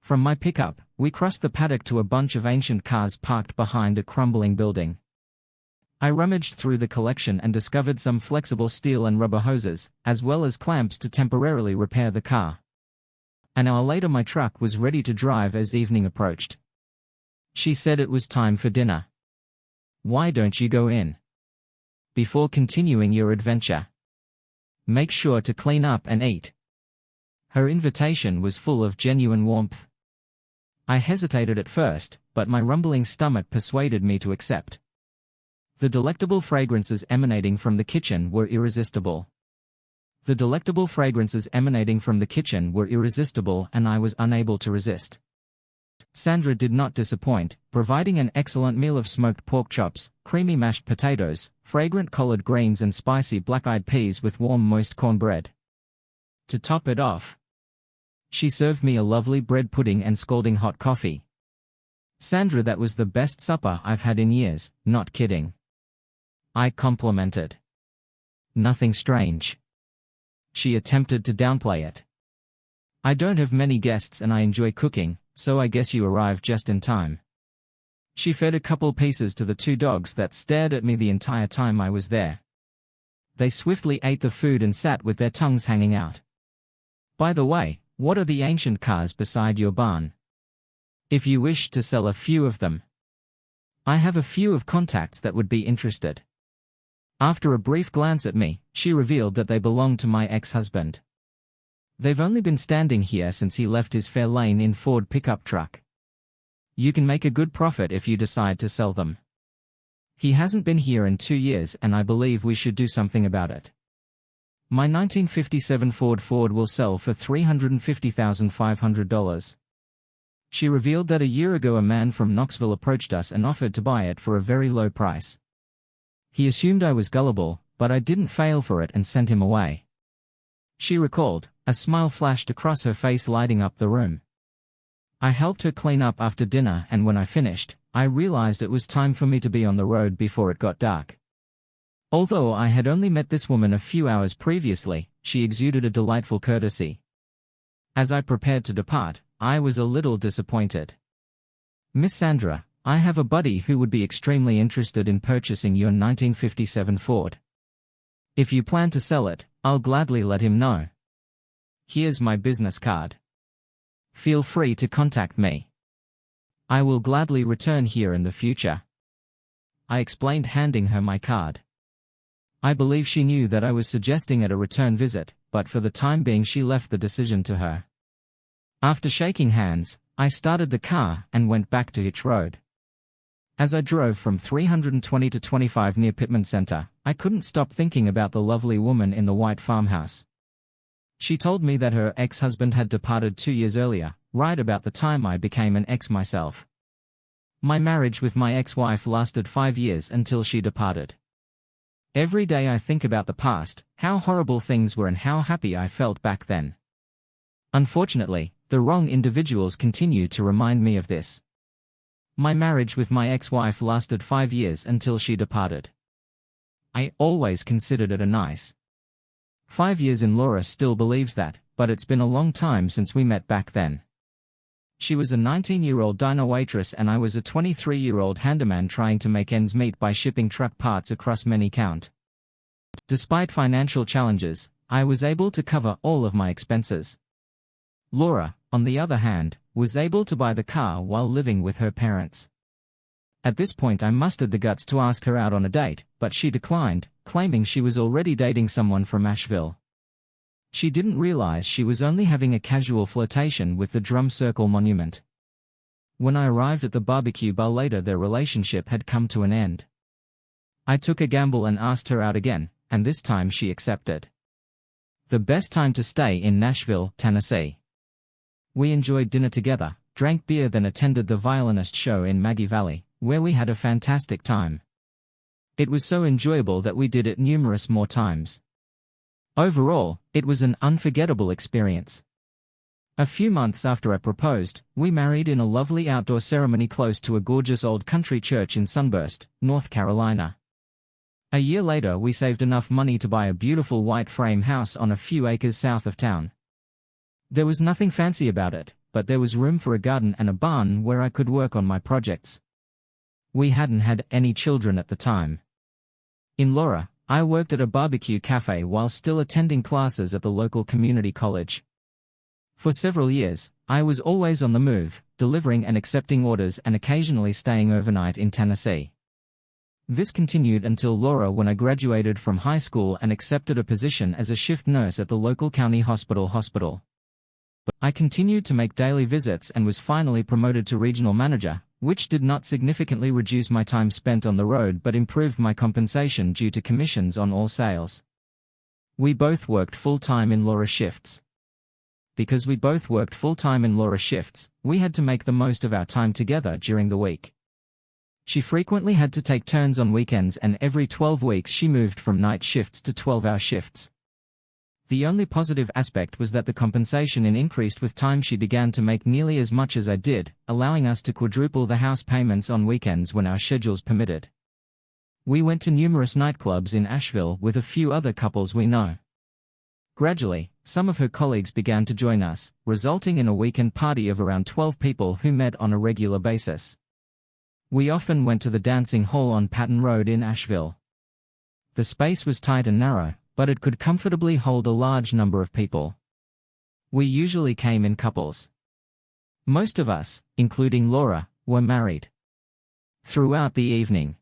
From my pickup, we crossed the paddock to a bunch of ancient cars parked behind a crumbling building. I rummaged through the collection and discovered some flexible steel and rubber hoses, as well as clamps to temporarily repair the car. An hour later my truck was ready to drive as evening approached. She said it was time for dinner. Why don't you go in? Before continuing your adventure. Make sure to clean up and eat. Her invitation was full of genuine warmth. I hesitated at first, but my rumbling stomach persuaded me to accept. The delectable fragrances emanating from the kitchen were irresistible. And I was unable to resist. Sandra did not disappoint, providing an excellent meal of smoked pork chops, creamy mashed potatoes, fragrant collard greens and spicy black-eyed peas with warm moist cornbread. To top it off, she served me a lovely bread pudding and scalding hot coffee. Sandra, that was the best supper I've had in years, not kidding. I complimented. Nothing strange. She attempted to downplay it. I don't have many guests and I enjoy cooking, so I guess you arrived just in time. She fed a couple pieces to the two dogs that stared at me the entire time I was there. They swiftly ate the food and sat with their tongues hanging out. By the way, what are the ancient cars beside your barn? If you wish to sell a few of them. I have a few of contacts that would be interested. After a brief glance at me, she revealed that they belonged to my ex-husband. They've only been standing here since he left his Fairlane Ford pickup truck. You can make a good profit if you decide to sell them. He hasn't been here in 2 years and I believe we should do something about it. My 1957 Ford will sell for $350,500. She revealed that a year ago a man from Knoxville approached us and offered to buy it for a very low price. He assumed I was gullible, but I didn't fail for it and sent him away. She recalled, a smile flashed across her face, lighting up the room. I helped her clean up after dinner and when I finished, I realized it was time for me to be on the road before it got dark. Although I had only met this woman a few hours previously, she exuded a delightful courtesy. As I prepared to depart, I was a little disappointed. Miss Sandra, I have a buddy who would be extremely interested in purchasing your 1957 Ford. If you plan to sell it, I'll gladly let him know. Here's my business card. Feel free to contact me. I will gladly return here in the future. I explained, handing her my card. I believe she knew that I was suggesting a return visit, but for the time being she left the decision to her. After shaking hands, I started the car and went back to Hitch Road. As I drove from 320 to 25 near Pittman Center, I couldn't stop thinking about the lovely woman in the white farmhouse. She told me that her ex-husband had departed 2 years earlier, right about the time I became an ex myself. My marriage with my ex-wife lasted 5 years until she departed. Every day I think about the past, how horrible things were and how happy I felt back then. Unfortunately, the wrong individuals continue to remind me of this. My marriage with my ex-wife lasted 5 years until she departed. I always considered it a nice 5 years, and Laura still believes that, but it's been a long time since we met back then. She was a 19-year-old diner waitress and I was a 23-year-old handyman trying to make ends meet by shipping truck parts across many count. Despite financial challenges, I was able to cover all of my expenses. Laura, on the other hand, was able to buy the car while living with her parents. At this point I mustered the guts to ask her out on a date, but she declined, claiming she was already dating someone from Asheville. She didn't realize she was only having a casual flirtation with the Drum Circle Monument. When I arrived at the barbecue bar later, their relationship had come to an end. I took a gamble and asked her out again, and this time she accepted. The best time to stay in Nashville, Tennessee. We enjoyed dinner together, drank beer, then attended the violinist show in Maggie Valley, where we had a fantastic time. It was so enjoyable that we did it numerous more times. Overall, it was an unforgettable experience. A few months after I proposed, we married in a lovely outdoor ceremony close to a gorgeous old country church in Sunburst, North Carolina. A year later we saved enough money to buy a beautiful white frame house on a few acres south of town. There was nothing fancy about it, but there was room for a garden and a barn where I could work on my projects. We hadn't had any children at the time. In Laura, I worked at a barbecue cafe while still attending classes at the local community college. For several years, I was always on the move, delivering and accepting orders and occasionally staying overnight in Tennessee. This continued until Laura when I graduated from high school and accepted a position as a shift nurse at the local county hospital. I continued to make daily visits and was finally promoted to regional manager, which did not significantly reduce my time spent on the road but improved my compensation due to commissions on all sales. We both worked full-time in Laura's shifts. Because we both worked full-time in Laura's shifts, we had to make the most of our time together during the week. She frequently had to take turns on weekends, and every 12 weeks she moved from night shifts to 12-hour shifts. The only positive aspect was that the compensation increased with time. She began to make nearly as much as I did, allowing us to quadruple the house payments on weekends when our schedules permitted. We went to numerous nightclubs in Asheville with a few other couples we know. Gradually, some of her colleagues began to join us, resulting in a weekend party of around 12 people who met on a regular basis. We often went to the dancing hall on Patton Road in Asheville. The space was tight and narrow, but it could comfortably hold a large number of people. We usually came in couples. Most of us, including Laura, were married. Throughout the evening,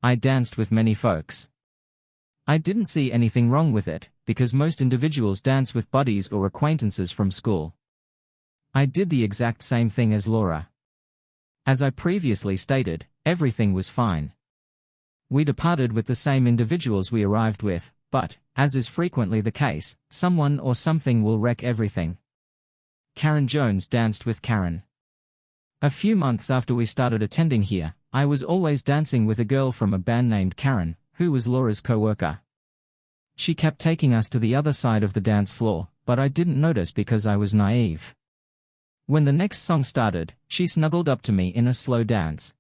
I danced with many folks. I didn't see anything wrong with it, because most individuals dance with buddies or acquaintances from school. I did the exact same thing as Laura. As I previously stated, everything was fine. We departed with the same individuals we arrived with, but, as is frequently the case, someone or something will wreck everything. Karen Jones danced with Karen. A few months after we started attending here, I was always dancing with a girl from a band named Karen, who was Laura's co-worker. She kept taking us to the other side of the dance floor, but I didn't notice because I was naive. When the next song started, she snuggled up to me in a slow dance.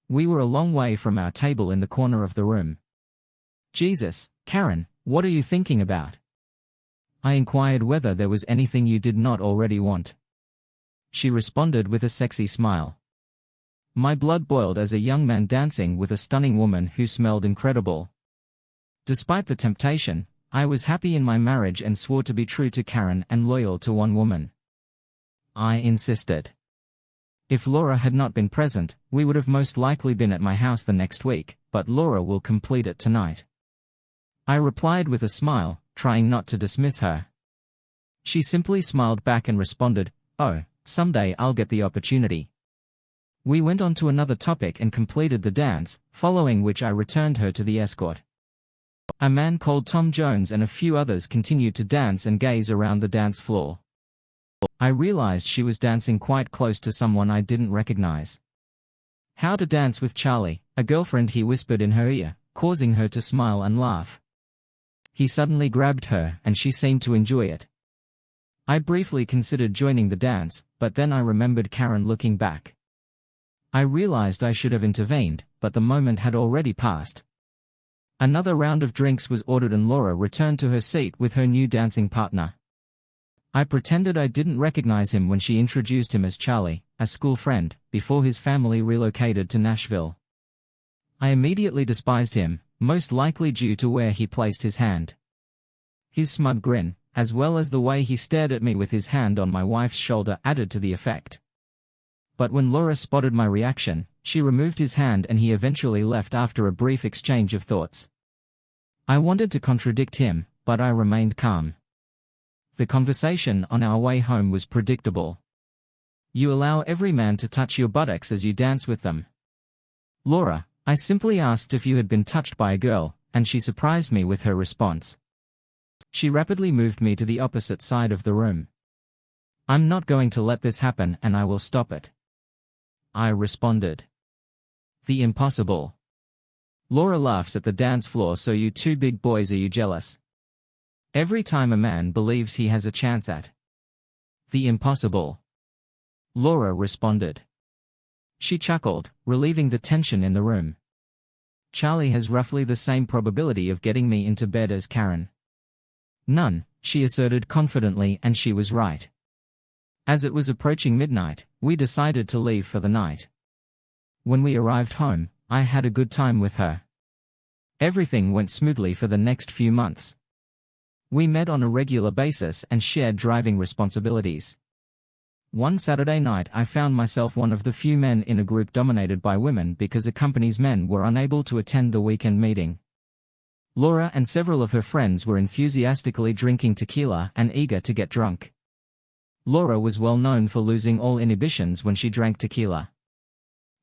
We were a long way from our table in the corner of the room. "Jesus, Karen, what are you thinking about?" I inquired whether there was anything you did not already want. She responded with a sexy smile. My blood boiled as a young man dancing with a stunning woman who smelled incredible. Despite the temptation, I was happy in my marriage and swore to be true to Karen and loyal to one woman. I insisted. If Laura had not been present, we would have most likely been at my house the next week, but Laura will complete it tonight. I replied with a smile, trying not to dismiss her. She simply smiled back and responded, "Oh, someday I'll get the opportunity." We went on to another topic and completed the dance, following which I returned her to the escort. A man called Tom Jones and a few others continued to dance and gaze around the dance floor. I realized she was dancing quite close to someone I didn't recognize. "How to dance with Charlie, a girlfriend," he whispered in her ear, causing her to smile and laugh. He suddenly grabbed her and she seemed to enjoy it. I briefly considered joining the dance, but then I remembered Karen looking back. I realized I should have intervened, but the moment had already passed. Another round of drinks was ordered and Laura returned to her seat with her new dancing partner. I pretended I didn't recognize him when she introduced him as Charlie, a school friend, before his family relocated to Nashville. I immediately despised him, most likely due to where he placed his hand. His smug grin, as well as the way he stared at me with his hand on my wife's shoulder, added to the effect. But when Laura spotted my reaction, she removed his hand and he eventually left after a brief exchange of thoughts. I wanted to contradict him, but I remained calm. The conversation on our way home was predictable. "You allow every man to touch your buttocks as you dance with them?" "Laura, I simply asked if you had been touched by a girl, and she surprised me with her response." She rapidly moved me to the opposite side of the room. "I'm not going to let this happen and I will stop it," I responded. "The impossible." Laura laughs at the dance floor. "So you two big boys, are you jealous? Every time a man believes he has a chance at the impossible," Laura responded. She chuckled, relieving the tension in the room. "Charlie has roughly the same probability of getting me into bed as Karen." "None," she asserted confidently, and she was right. As it was approaching midnight, we decided to leave for the night. When we arrived home, I had a good time with her. Everything went smoothly for the next few months. We met on a regular basis and shared driving responsibilities. One Saturday night I found myself one of the few men in a group dominated by women because a company's men were unable to attend the weekend meeting. Laura and several of her friends were enthusiastically drinking tequila and eager to get drunk. Laura was well known for losing all inhibitions when she drank tequila.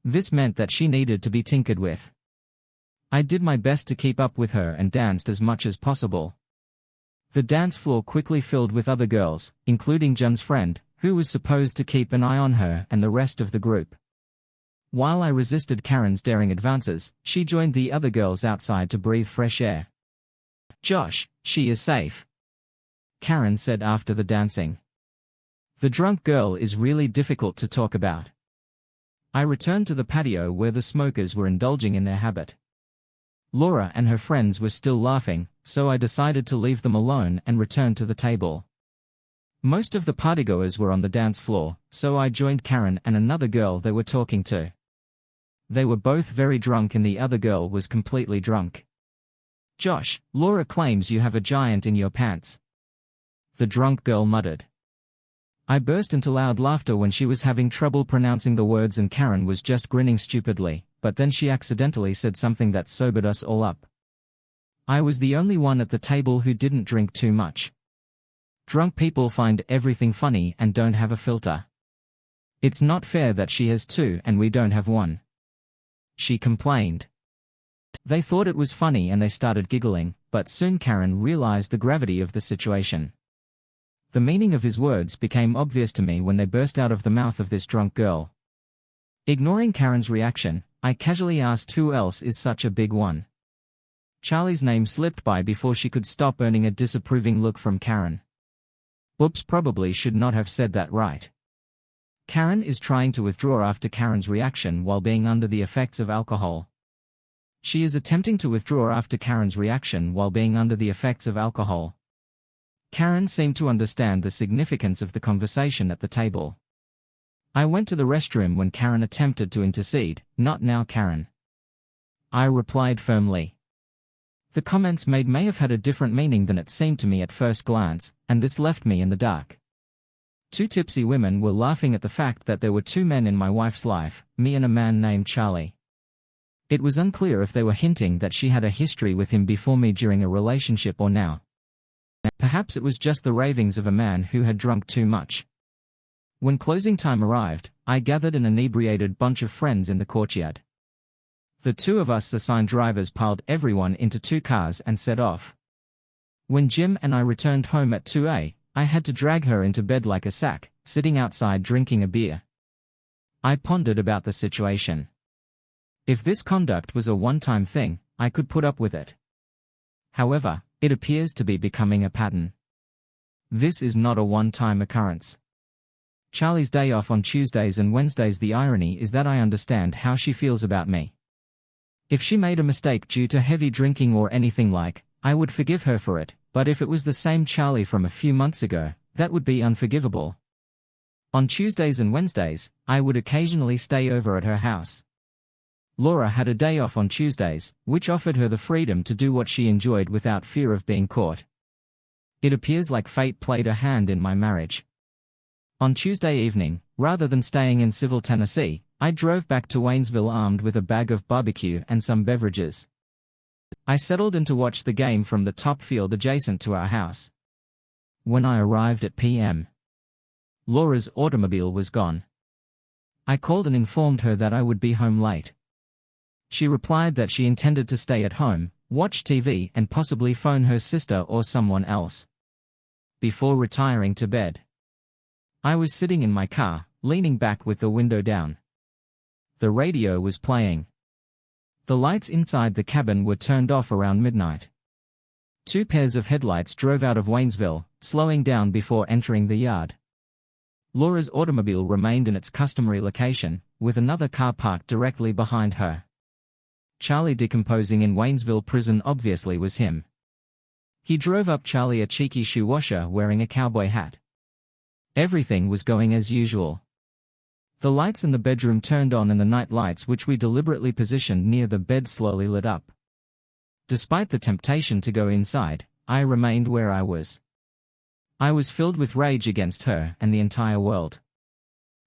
This meant that she needed to be tinkered with. I did my best to keep up with her and danced as much as possible. The dance floor quickly filled with other girls, including Jun's friend, who was supposed to keep an eye on her and the rest of the group. While I resisted Karen's daring advances, she joined the other girls outside to breathe fresh air. "Josh, she is safe," Karen said after the dancing. "The drunk girl is really difficult to talk about." I returned to the patio where the smokers were indulging in their habit. Laura and her friends were still laughing, so I decided to leave them alone and return to the table. Most of the partygoers were on the dance floor, so I joined Karen and another girl they were talking to. They were both very drunk and the other girl was completely drunk. "Josh, Laura claims you have a giant in your pants," the drunk girl muttered. I burst into loud laughter when she was having trouble pronouncing the words and Karen was just grinning stupidly, but then she accidentally said something that sobered us all up. I was the only one at the table who didn't drink too much. Drunk people find everything funny and don't have a filter. "It's not fair that she has two and we don't have one," she complained. They thought it was funny and they started giggling, but soon Karen realized the gravity of the situation. The meaning of his words became obvious to me when they burst out of the mouth of this drunk girl. Ignoring Karen's reaction, I casually asked who else is such a big one. Charlie's name slipped by before she could stop earning a disapproving look from Karen. Oops, probably should not have said that, right? Karen is trying to withdraw after Karen's reaction while being under the effects of alcohol. She is attempting to withdraw after Karen's reaction while being under the effects of alcohol. Karen seemed to understand the significance of the conversation at the table. I went to the restroom when Karen attempted to intercede. "Not now, Karen," I replied firmly. The comments made may have had a different meaning than it seemed to me at first glance, and this left me in the dark. Two tipsy women were laughing at the fact that there were two men in my wife's life, me and a man named Charlie. It was unclear if they were hinting that she had a history with him before me during a relationship or now. Perhaps it was just the ravings of a man who had drunk too much. When closing time arrived, I gathered an inebriated bunch of friends in the courtyard. The two of us assigned drivers piled everyone into two cars and set off. When Jim and I returned home at 2 a.m., I had to drag her into bed like a sack, sitting outside drinking a beer. I pondered about the situation. If this conduct was a one-time thing, I could put up with it. However, it appears to be becoming a pattern. This is not a one-time occurrence. Charlie's day off on Tuesdays and Wednesdays. The irony is that I understand how she feels about me. If she made a mistake due to heavy drinking or anything like, I would forgive her for it, but if it was the same Charlie from a few months ago, that would be unforgivable. On Tuesdays and Wednesdays, I would occasionally stay over at her house. Laura had a day off on Tuesdays, which offered her the freedom to do what she enjoyed without fear of being caught. It appears like fate played a hand in my marriage. On Tuesday evening, rather than staying in Civil, Tennessee, I drove back to Waynesville armed with a bag of barbecue and some beverages. I settled in to watch the game from the top field adjacent to our house. When I arrived at p.m., Laura's automobile was gone. I called and informed her that I would be home late. She replied that she intended to stay at home, watch TV and possibly phone her sister or someone else. Before retiring to bed, I was sitting in my car, leaning back with the window down. The radio was playing. The lights inside the cabin were turned off around midnight. Two pairs of headlights drove out of Waynesville, slowing down before entering the yard. Laura's automobile remained in its customary location, with another car parked directly behind her. Charlie decomposing in Waynesville prison obviously was him. He drove up Charlie a cheeky shoe washer wearing a cowboy hat. Everything was going as usual. The lights in the bedroom turned on and the night lights which we deliberately positioned near the bed slowly lit up. Despite the temptation to go inside, I remained where I was. I was filled with rage against her and the entire world.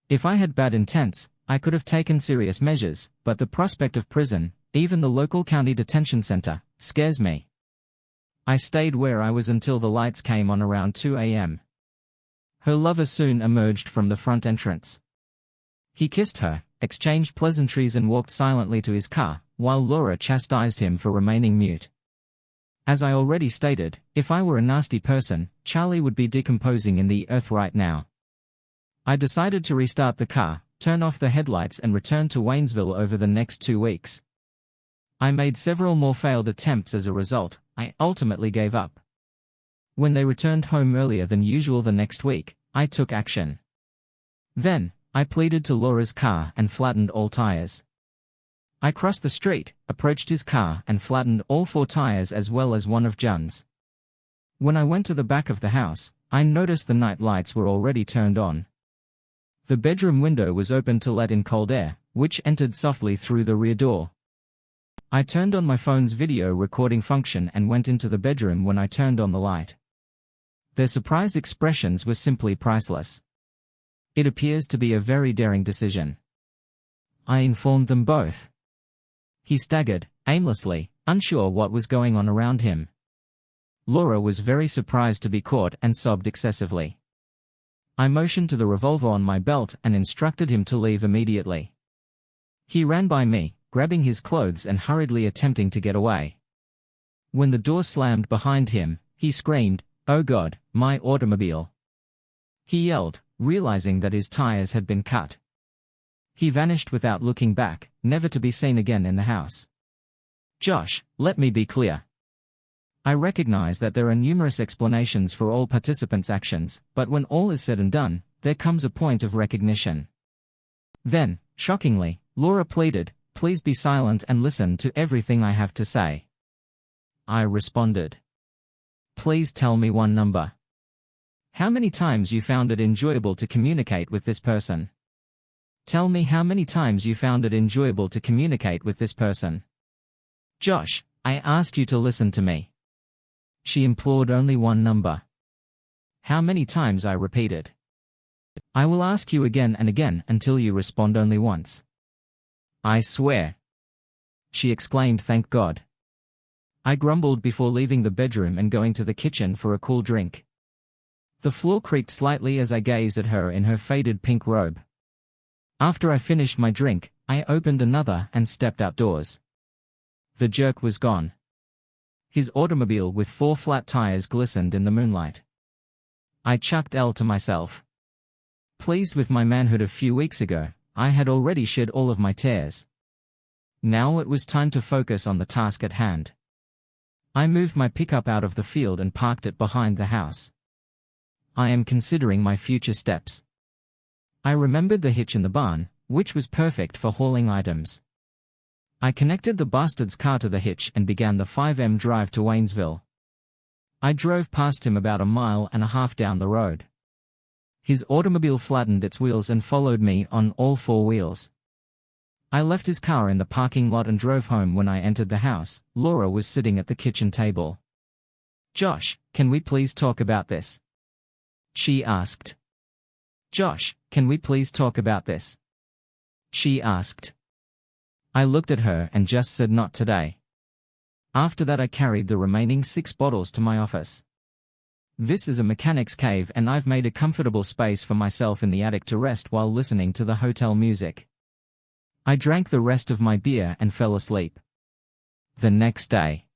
If I had bad intents, I could have taken serious measures, but the prospect of prison, even the local county detention center, scares me. I stayed where I was until the lights came on around 2 a.m. Her lover soon emerged from the front entrance. He kissed her, exchanged pleasantries and walked silently to his car, while Laura chastised him for remaining mute. As I already stated, if I were a nasty person, Charlie would be decomposing in the earth right now. I decided to restart the car, turn off the headlights and return to Waynesville over the next 2 weeks. I made several more failed attempts. As a result, I ultimately gave up. When they returned home earlier than usual the next week, I took action. Then, I pleaded to Laura's car and flattened all tires. I crossed the street, approached his car and flattened all 4 tires as well as one of Jun's. When I went to the back of the house, I noticed the night lights were already turned on. The bedroom window was open to let in cold air, which entered softly through the rear door. I turned on my phone's video recording function and went into the bedroom when I turned on the light. Their surprised expressions were simply priceless. It appears to be a very daring decision. I informed them both. He staggered, aimlessly, unsure what was going on around him. Laura was very surprised to be caught and sobbed excessively. I motioned to the revolver on my belt and instructed him to leave immediately. He ran by me, grabbing his clothes and hurriedly attempting to get away. When the door slammed behind him, he screamed, "Oh God, my automobile!" He yelled, realizing that his tires had been cut. He vanished without looking back, never to be seen again in the house. Josh, let me be clear. I recognize that there are numerous explanations for all participants' actions, but when all is said and done, there comes a point of recognition. Then, shockingly, Laura pleaded, "Please be silent and listen to everything I have to say." I responded, "Please tell me one number. How many times you found it enjoyable to communicate with this person? Tell me how many times you found it enjoyable to communicate with this person. Josh, I ask you to listen to me." She implored only one number. How many times I repeated. "I will ask you again and again until you respond only once." "I swear." She exclaimed, "Thank God." I grumbled before leaving the bedroom and going to the kitchen for a cool drink. The floor creaked slightly as I gazed at her in her faded pink robe. After I finished my drink, I opened another and stepped outdoors. The jerk was gone. His automobile with 4 flat tires glistened in the moonlight. I chucked L to myself. Pleased with my manhood a few weeks ago, I had already shed all of my tears. Now it was time to focus on the task at hand. I moved my pickup out of the field and parked it behind the house. I am considering my future steps. I remembered the hitch in the barn, which was perfect for hauling items. I connected the bastard's car to the hitch and began the 5M drive to Waynesville. I drove past him about 1.5 miles down the road. His automobile flattened its wheels and followed me on all 4 wheels. I left his car in the parking lot and drove home. When I entered the house, Laura was sitting at the kitchen table. "Josh, can we please talk about this?" she asked. "Josh, can we please talk about this?" she asked. I looked at her and just said, "Not today." After that I carried the remaining 6 bottles to my office. This is a mechanic's cave and I've made a comfortable space for myself in the attic to rest while listening to the hotel music. I drank the rest of my beer and fell asleep. The next day,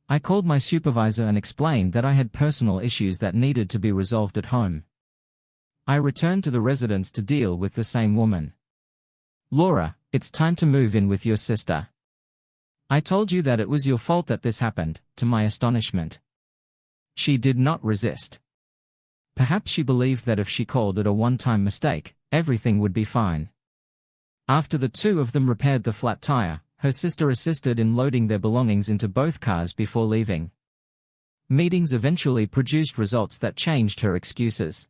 I called my supervisor and explained that I had personal issues that needed to be resolved at home. I returned to the residence to deal with the same woman. "Laura, it's time to move in with your sister. I told you that it was your fault that this happened," to my astonishment. She did not resist. Perhaps she believed that if she called it a one-time mistake, everything would be fine. After the 2 of them repaired the flat tire, her sister assisted in loading their belongings into both cars before leaving. Meetings eventually produced results that changed her excuses.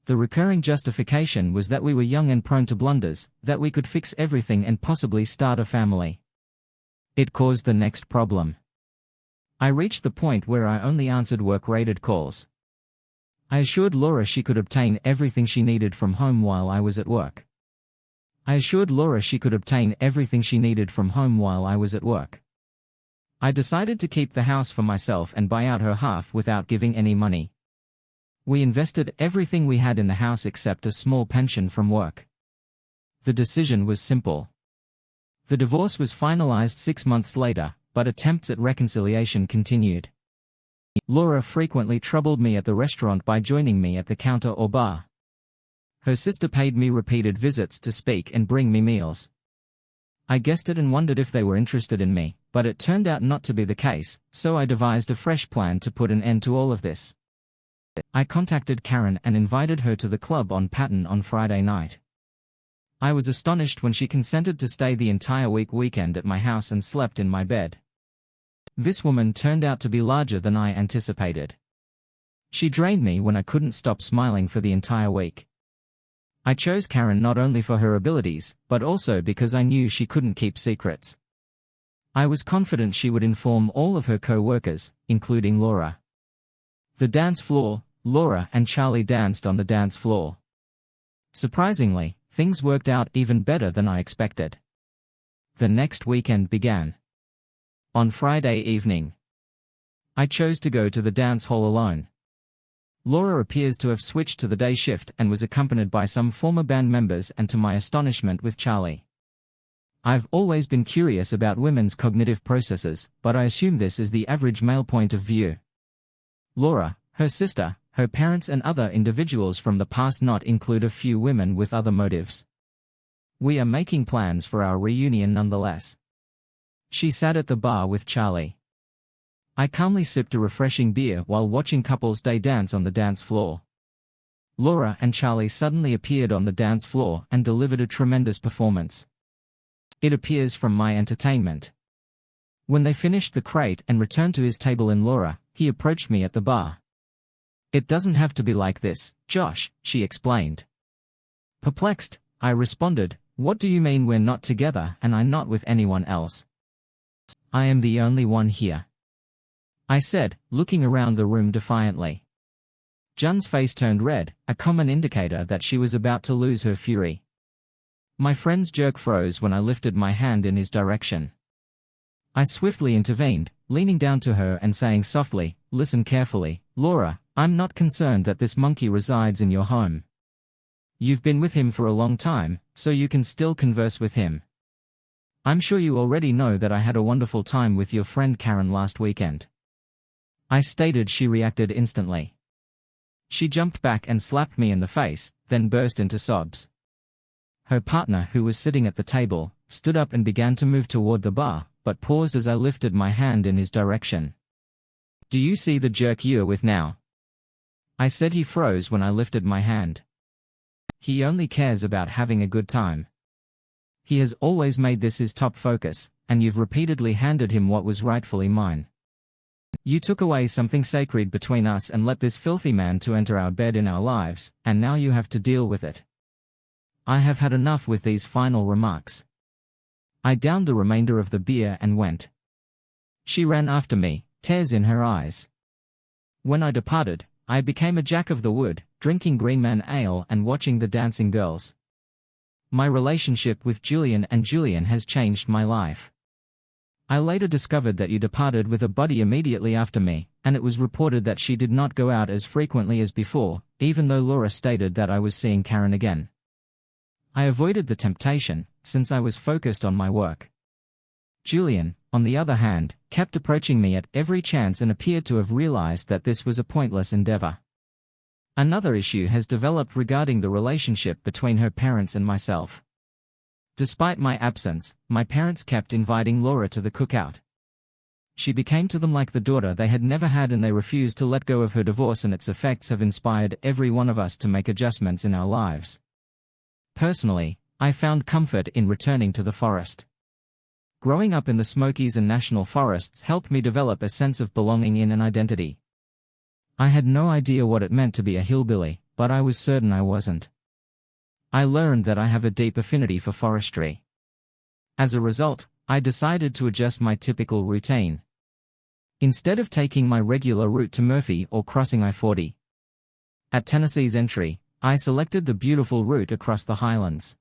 The recurring justification was that we were young and prone to blunders, that we could fix everything and possibly start a family. It caused the next problem. I reached the point where I only answered work-related calls. I assured Laura she could obtain everything she needed from home while I was at work. I decided to keep the house for myself and buy out her half without giving any money. We invested everything we had in the house except a small pension from work. The decision was simple. The divorce was finalized 6 months later, but attempts at reconciliation continued. Laura frequently troubled me at the restaurant by joining me at the counter or bar. Her sister paid me repeated visits to speak and bring me meals. I guessed it and wondered if they were interested in me, but it turned out not to be the case, so I devised a fresh plan to put an end to all of this. I contacted Karen and invited her to the club on Patton on Friday night. I was astonished when she consented to stay the entire weekend at my house and slept in my bed. This woman turned out to be larger than I anticipated. She drained me when I couldn't stop smiling for the entire week. I chose Karen not only for her abilities, but also because I knew she couldn't keep secrets. I was confident she would inform all of her co-workers, including Laura. The dance floor. Laura and Charlie danced on the dance floor. Surprisingly, things worked out even better than I expected. The next weekend began. On Friday evening, I chose to go to the dance hall alone. Laura appears to have switched to the day shift and was accompanied by some former band members and, to my astonishment, with Charlie. I've always been curious about women's cognitive processes, but I assume this is the average male point of view. Laura, her sister, her parents and other individuals from the past not include a few women with other motives. We are making plans for our reunion nonetheless. She sat at the bar with Charlie. I calmly sipped a refreshing beer while watching couples day dance on the dance floor. Laura and Charlie suddenly appeared on the dance floor and delivered a tremendous performance. It appears from my entertainment. When they finished the crate and returned to his table in Laura, he approached me at the bar. "It doesn't have to be like this, Josh," she explained. Perplexed, I responded, "What do you mean we're not together and I'm not with anyone else? I am the only one here," I said, looking around the room defiantly. Jun's face turned red, a common indicator that she was about to lose her fury. My friend's jerk froze when I lifted my hand in his direction. I swiftly intervened, leaning down to her and saying softly, "Listen carefully, Laura, I'm not concerned that this monkey resides in your home. You've been with him for a long time, so you can still converse with him. I'm sure you already know that I had a wonderful time with your friend Karen last weekend." I stated. She reacted instantly. She jumped back and slapped me in the face, then burst into sobs. Her partner, who was sitting at the table, stood up and began to move toward the bar, but paused as I lifted my hand in his direction. "Do you see the jerk you're with now?" I said. He froze when I lifted my hand. "He only cares about having a good time. He has always made this his top focus, and you've repeatedly handed him what was rightfully mine. You took away something sacred between us and let this filthy man to enter our bed in our lives, and now you have to deal with it." I have had enough with these final remarks. I downed the remainder of the beer and went. She ran after me, tears in her eyes. When I departed, I became a jack of the wood, drinking Greenman ale and watching the dancing girls. My relationship with Julian has changed my life. I later discovered that you departed with a buddy immediately after me, and it was reported that she did not go out as frequently as before, even though Laura stated that I was seeing Karen again. I avoided the temptation, since I was focused on my work. Julian, on the other hand, kept approaching me at every chance and appeared to have realized that this was a pointless endeavor. Another issue has developed regarding the relationship between her parents and myself. Despite my absence, my parents kept inviting Laura to the cookout. She became to them like the daughter they had never had, and they refused to let go of her divorce, and its effects have inspired every one of us to make adjustments in our lives. Personally, I found comfort in returning to the forest. Growing up in the Smokies and national forests helped me develop a sense of belonging in an identity. I had no idea what it meant to be a hillbilly, but I was certain I wasn't. I learned that I have a deep affinity for forestry. As a result, I decided to adjust my typical routine. Instead of taking my regular route to Murphy or crossing I-40 at Tennessee's entry, I selected the beautiful route across the highlands.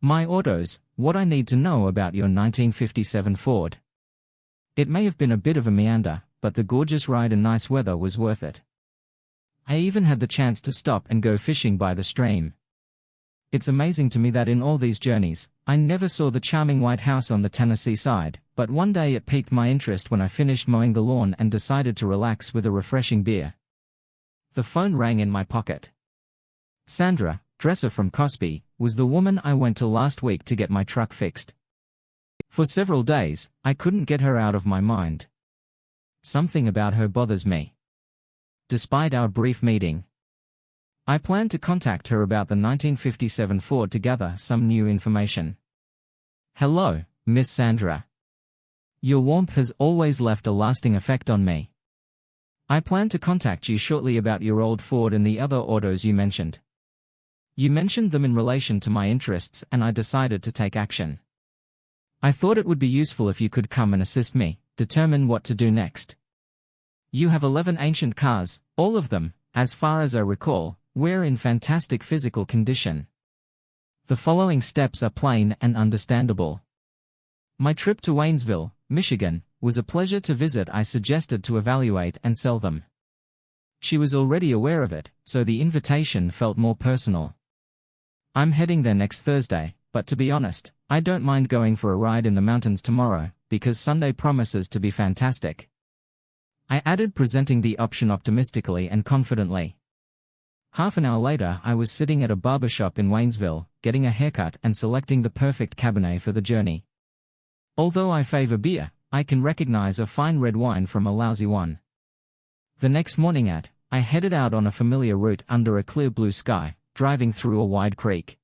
My autos, what I need to know about your 1957 Ford. It may have been a bit of a meander, but the gorgeous ride and nice weather was worth it. I even had the chance to stop and go fishing by the stream. It's amazing to me that in all these journeys, I never saw the charming White House on the Tennessee side, but one day it piqued my interest when I finished mowing the lawn and decided to relax with a refreshing beer. The phone rang in my pocket. Sandra, dresser from Cosby, was the woman I went to last week to get my truck fixed. For several days, I couldn't get her out of my mind. Something about her bothers me. Despite our brief meeting, I plan to contact her about the 1957 Ford to gather some new information. Hello, Miss Sandra. Your warmth has always left a lasting effect on me. I plan to contact you shortly about your old Ford and the other autos you mentioned. You mentioned them in relation to my interests and I decided to take action. I thought it would be useful if you could come and assist me determine what to do next. You have 11 ancient cars, all of them, as far as I recall, were in fantastic physical condition. The following steps are plain and understandable. My trip to Waynesville, Michigan, was a pleasure to visit. I suggested to evaluate and sell them. She was already aware of it, so the invitation felt more personal. I'm heading there next Thursday, but to be honest, I don't mind going for a ride in the mountains tomorrow, because Sunday promises to be fantastic. I added, presenting the option optimistically and confidently. Half an hour later I was sitting at a barbershop in Waynesville, getting a haircut and selecting the perfect Cabernet for the journey. Although I favor beer, I can recognize a fine red wine from a lousy one. The next morning I headed out on a familiar route under a clear blue sky, driving through a wide creek.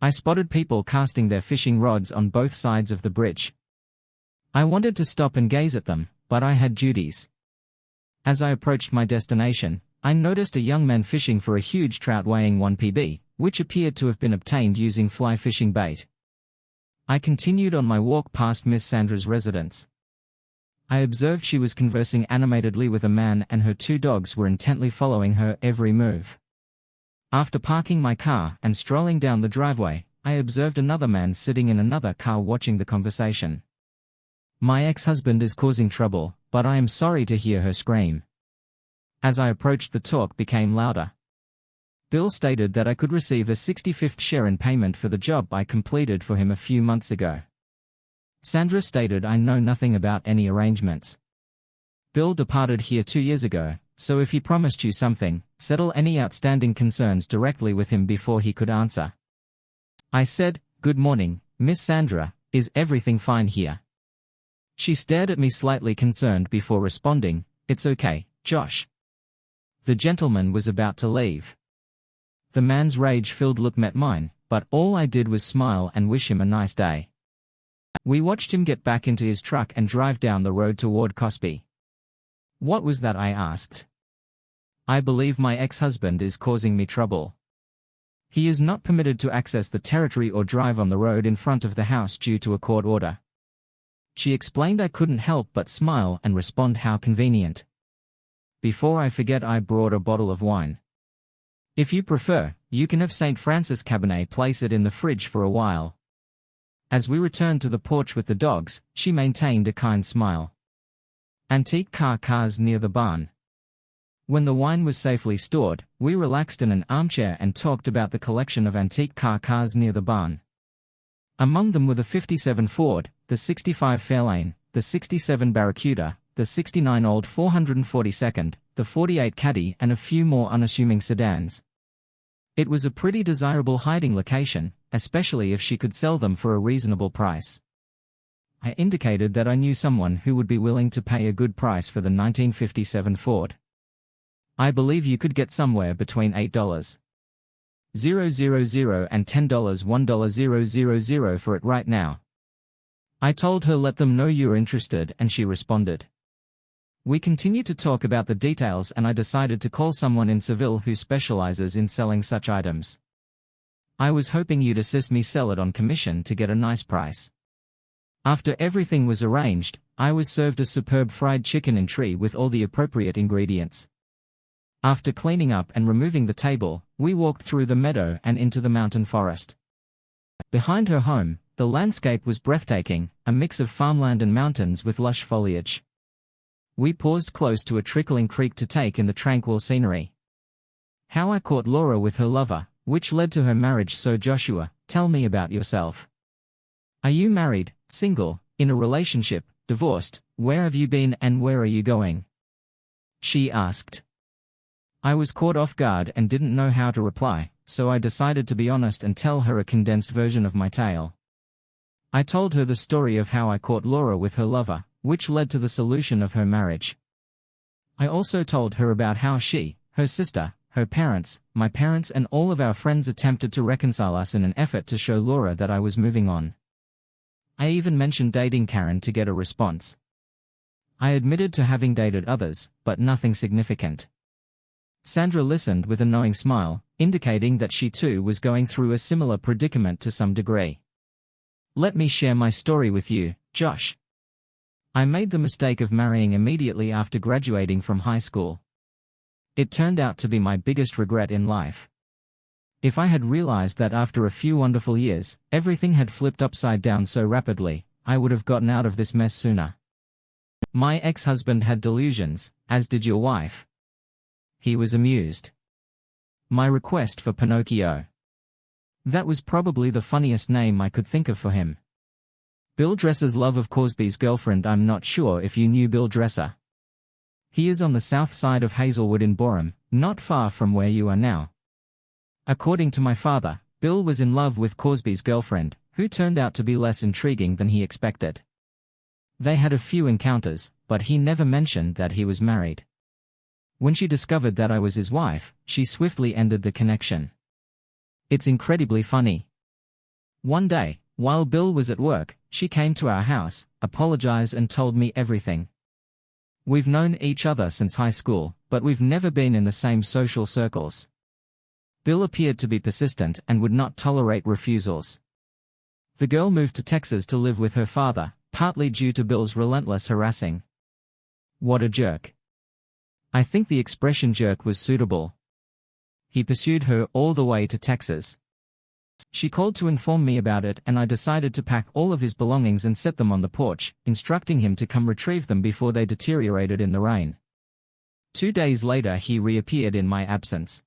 I spotted people casting their fishing rods on both sides of the bridge. I wanted to stop and gaze at them, but I had duties. As I approached my destination, I noticed a young man fishing for a huge trout weighing 1 pb, which appeared to have been obtained using fly fishing bait. I continued on my walk past Miss Sandra's residence. I observed she was conversing animatedly with a man and her 2 dogs were intently following her every move. After parking my car and strolling down the driveway, I observed another man sitting in another car watching the conversation. My ex-husband is causing trouble, but I am sorry to hear her scream. As I approached, the talk became louder. Bill stated that I could receive a 65th share in payment for the job I completed for him a few months ago. Sandra stated I know nothing about any arrangements. Bill departed here 2 years ago, so if he promised you something, settle any outstanding concerns directly with him before he could answer. I said, "Good morning, Miss Sandra, is everything fine here?" She stared at me slightly concerned before responding, "It's okay, Josh." The gentleman was about to leave. The man's rage-filled look met mine, but all I did was smile and wish him a nice day. We watched him get back into his truck and drive down the road toward Cosby. "What was that?" I asked. "I believe my ex-husband is causing me trouble. He is not permitted to access the territory or drive on the road in front of the house due to a court order." She explained. I couldn't help but smile and respond, "How convenient." Before I forget, I brought a bottle of wine. "If you prefer, you can have St. Francis Cabernet. Place it in the fridge for a while." As we returned to the porch with the dogs, she maintained a kind smile. Antique cars near the barn. When the wine was safely stored, we relaxed in an armchair and talked about the collection of antique cars near the barn. Among them were the 57 Ford, the 65 Fairlane, the 67 Barracuda, the 69 Old 442nd, the 48 Caddy and a few more unassuming sedans. It was a pretty desirable hiding location, especially if she could sell them for a reasonable price. I indicated that I knew someone who would be willing to pay a good price for the 1957 Ford. "I believe you could get somewhere between $8,000 and $10 $1,000 for it right now." I told her let them know you're interested and she responded. We continued to talk about the details and I decided to call someone in Seville who specializes in selling such items. "I was hoping you'd assist me sell it on commission to get a nice price." After everything was arranged, I was served a superb fried chicken intrigue with all the appropriate ingredients. After cleaning up and removing the table, we walked through the meadow and into the mountain forest. Behind her home, the landscape was breathtaking, a mix of farmland and mountains with lush foliage. We paused close to a trickling creek to take in the tranquil scenery. How I caught Laura with her lover, which led to her marriage. So Joshua, tell me about yourself. Are you married, single, in a relationship, divorced, where have you been and where are you going? She asked. I was caught off guard and didn't know how to reply, so I decided to be honest and tell her a condensed version of my tale. I told her the story of how I caught Laura with her lover, which led to the solution of her marriage. I also told her about how she, her sister, her parents, my parents and all of our friends attempted to reconcile us in an effort to show Laura that I was moving on. I even mentioned dating Karen to get a response. I admitted to having dated others, but nothing significant. Sandra listened with a knowing smile, indicating that she too was going through a similar predicament to some degree. Let me share my story with you, Josh. I made the mistake of marrying immediately after graduating from high school. It turned out to be my biggest regret in life. If I had realized that after a few wonderful years, everything had flipped upside down so rapidly, I would have gotten out of this mess sooner. My ex-husband had delusions, as did your wife. He was amused. My request for Pinocchio. That was probably the funniest name I could think of for him. Bill Dresser's love of Cosby's girlfriend. I'm not sure if you knew Bill Dresser. He is on the south side of Hazelwood in Borum, not far from where you are now. According to my father, Bill was in love with Cosby's girlfriend, who turned out to be less intriguing than he expected. They had a few encounters, but he never mentioned that he was married. When she discovered that I was his wife, she swiftly ended the connection. It's incredibly funny. One day, while Bill was at work, she came to our house, apologized and told me everything. We've known each other since high school, but we've never been in the same social circles. Bill appeared to be persistent and would not tolerate refusals. The girl moved to Texas to live with her father, partly due to Bill's relentless harassing. What a jerk. I think the expression jerk was suitable. He pursued her all the way to Texas. She called to inform me about it and I decided to pack all of his belongings and set them on the porch, instructing him to come retrieve them before they deteriorated in the rain. 2 days later he reappeared in my absence.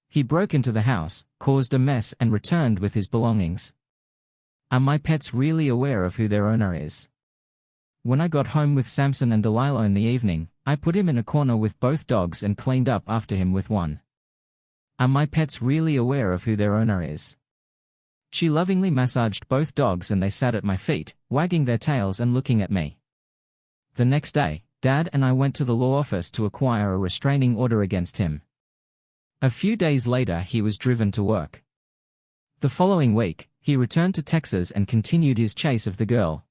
He broke into the house, caused a mess and returned with his belongings. Are my pets really aware of who their owner is? When I got home with Samson and Delilah in the evening, I put him in a corner with both dogs and cleaned up after him with one. Are my pets really aware of who their owner is? She lovingly massaged both dogs and they sat at my feet, wagging their tails and looking at me. The next day, Dad and I went to the law office to acquire a restraining order against him. A few days later he was driven to work. The following week, he returned to Texas and continued his chase of the girl.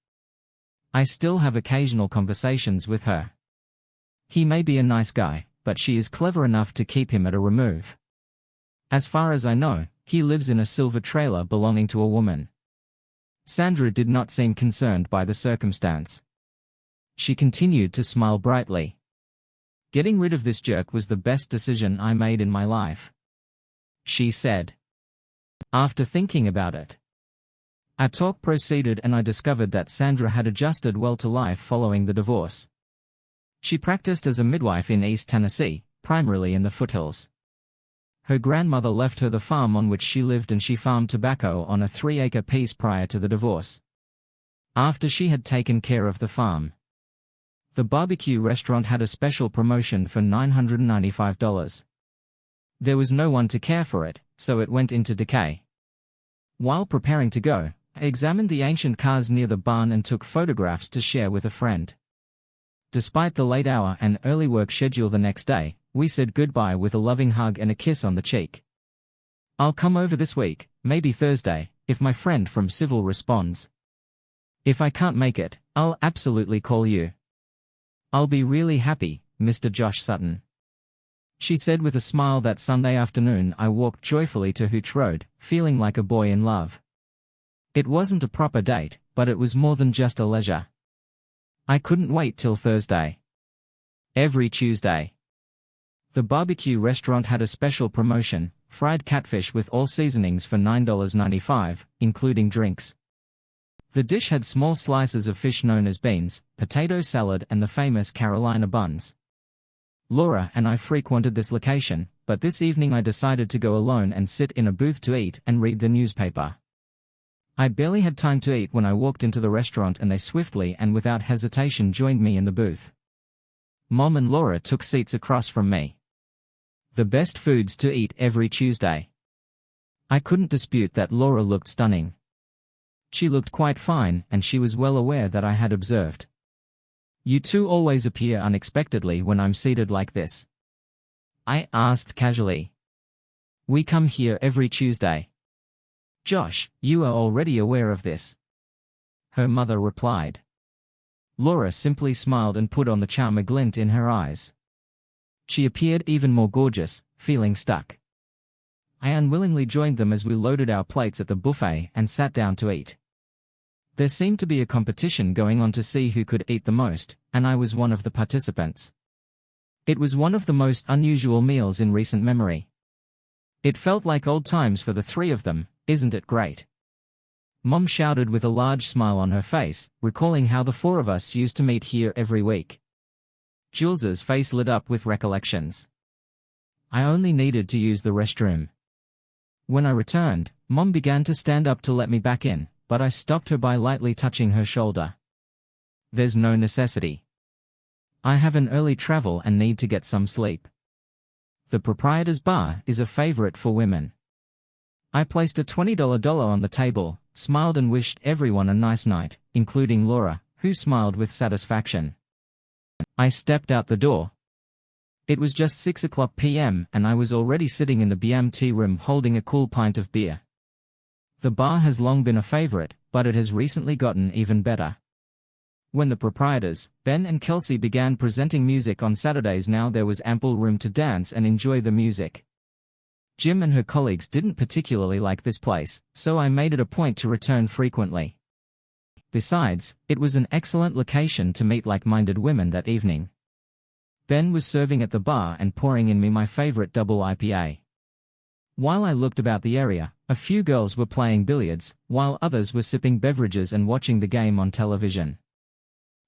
I still have occasional conversations with her. He may be a nice guy, but she is clever enough to keep him at a remove. As far as I know, he lives in a silver trailer belonging to a woman. Sandra did not seem concerned by the circumstance. She continued to smile brightly. Getting rid of this jerk was the best decision I made in my life, she said. After thinking about it, our talk proceeded and I discovered that Sandra had adjusted well to life following the divorce. She practiced as a midwife in East Tennessee, primarily in the foothills. Her grandmother left her the farm on which she lived and she farmed tobacco on a 3-acre piece prior to the divorce. After she had taken care of the farm, the barbecue restaurant had a special promotion for $995. There was no one to care for it, so it went into decay. While preparing to go, I examined the ancient cars near the barn and took photographs to share with a friend. Despite the late hour and early work schedule the next day, we said goodbye with a loving hug and a kiss on the cheek. I'll come over this week, maybe Thursday, if my friend from Civil responds. If I can't make it, I'll absolutely call you. I'll be really happy, Mr. Josh Sutton, she said with a smile. That Sunday afternoon I walked joyfully to Hooch Road, feeling like a boy in love. It wasn't a proper date, but it was more than just a leisure. I couldn't wait till Thursday. Every Tuesday. The barbecue restaurant had a special promotion, fried catfish with all seasonings for $9.95, including drinks. The dish had small slices of fish known as beans, potato salad and the famous Carolina buns. Laura and I frequented this location, but this evening I decided to go alone and sit in a booth to eat and read the newspaper. I barely had time to eat when I walked into the restaurant and they swiftly and without hesitation joined me in the booth. Mom and Laura took seats across from me. The best foods to eat every Tuesday. I couldn't dispute that Laura looked stunning. She looked quite fine, and she was well aware that I had observed. You two always appear unexpectedly when I'm seated like this. I asked casually. We come here every Tuesday. Josh, you are already aware of this. Her mother replied. Laura simply smiled and put on the charm a glint in her eyes. She appeared even more gorgeous, feeling stuck. I unwillingly joined them as we loaded our plates at the buffet and sat down to eat. There seemed to be a competition going on to see who could eat the most, and I was one of the participants. It was one of the most unusual meals in recent memory. It felt like old times for the three of them, isn't it great? Mom shouted with a large smile on her face, recalling how the four of us used to meet here every week. Jules's face lit up with recollections. I only needed to use the restroom. When I returned, Mom began to stand up to let me back in, but I stopped her by lightly touching her shoulder. There's no necessity. I have an early travel and need to get some sleep. The proprietor's bar is a favorite for women. I placed a $20 dollar on the table, smiled and wished everyone a nice night, including Laura, who smiled with satisfaction. I stepped out the door. It was just 6:00 p.m. and I was already sitting in the BMT room holding a cool pint of beer. The bar has long been a favorite, but it has recently gotten even better. When the proprietors, Ben and Kelsey, began presenting music on Saturdays, now there was ample room to dance and enjoy the music. Jim and her colleagues didn't particularly like this place, so I made it a point to return frequently. Besides, it was an excellent location to meet like-minded women that evening. Ben was serving at the bar and pouring in me my favorite double IPA. While I looked about the area, a few girls were playing billiards, while others were sipping beverages and watching the game on television.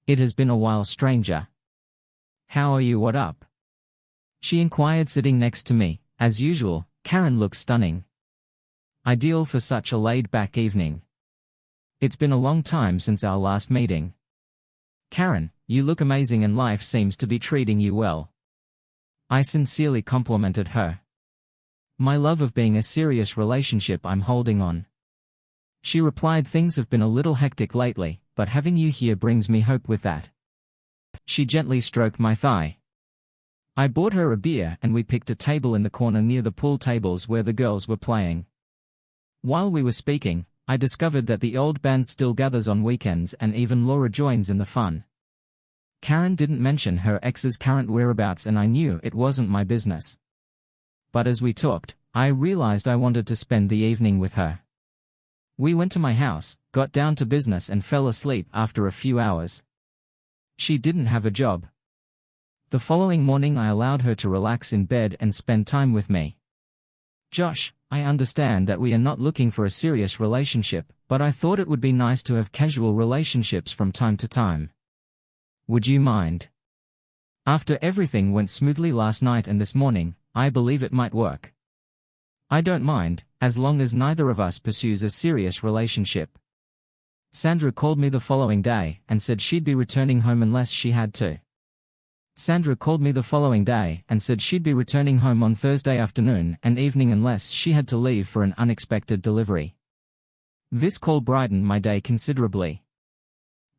It has been a while, stranger. How are you? What up? She inquired, sitting next to me. As usual, Karen looks stunning. Ideal for such a laid-back evening. It's been a long time since our last meeting. Karen, you look amazing and life seems to be treating you well. I sincerely complimented her. My love of being a serious relationship I'm holding on. She replied, things have been a little hectic lately, but having you here brings me hope with that. She gently stroked my thigh. I bought her a beer and we picked a table in the corner near the pool tables where the girls were playing. While we were speaking, I discovered that the old band still gathers on weekends and even Laura joins in the fun. Karen didn't mention her ex's current whereabouts and I knew it wasn't my business. But as we talked, I realized I wanted to spend the evening with her. We went to my house, got down to business and fell asleep after a few hours. She didn't have a job. The following morning I allowed her to relax in bed and spend time with me. Josh, I understand that we are not looking for a serious relationship, but I thought it would be nice to have casual relationships from time to time. Would you mind? After everything went smoothly last night and this morning, I believe it might work. I don't mind, as long as neither of us pursues a serious relationship. Sandra called me the following day and said she'd be returning home unless she had to. Sandra called me the following day and said she'd be returning home on Thursday afternoon and evening unless she had to leave for an unexpected delivery. This call brightened my day considerably.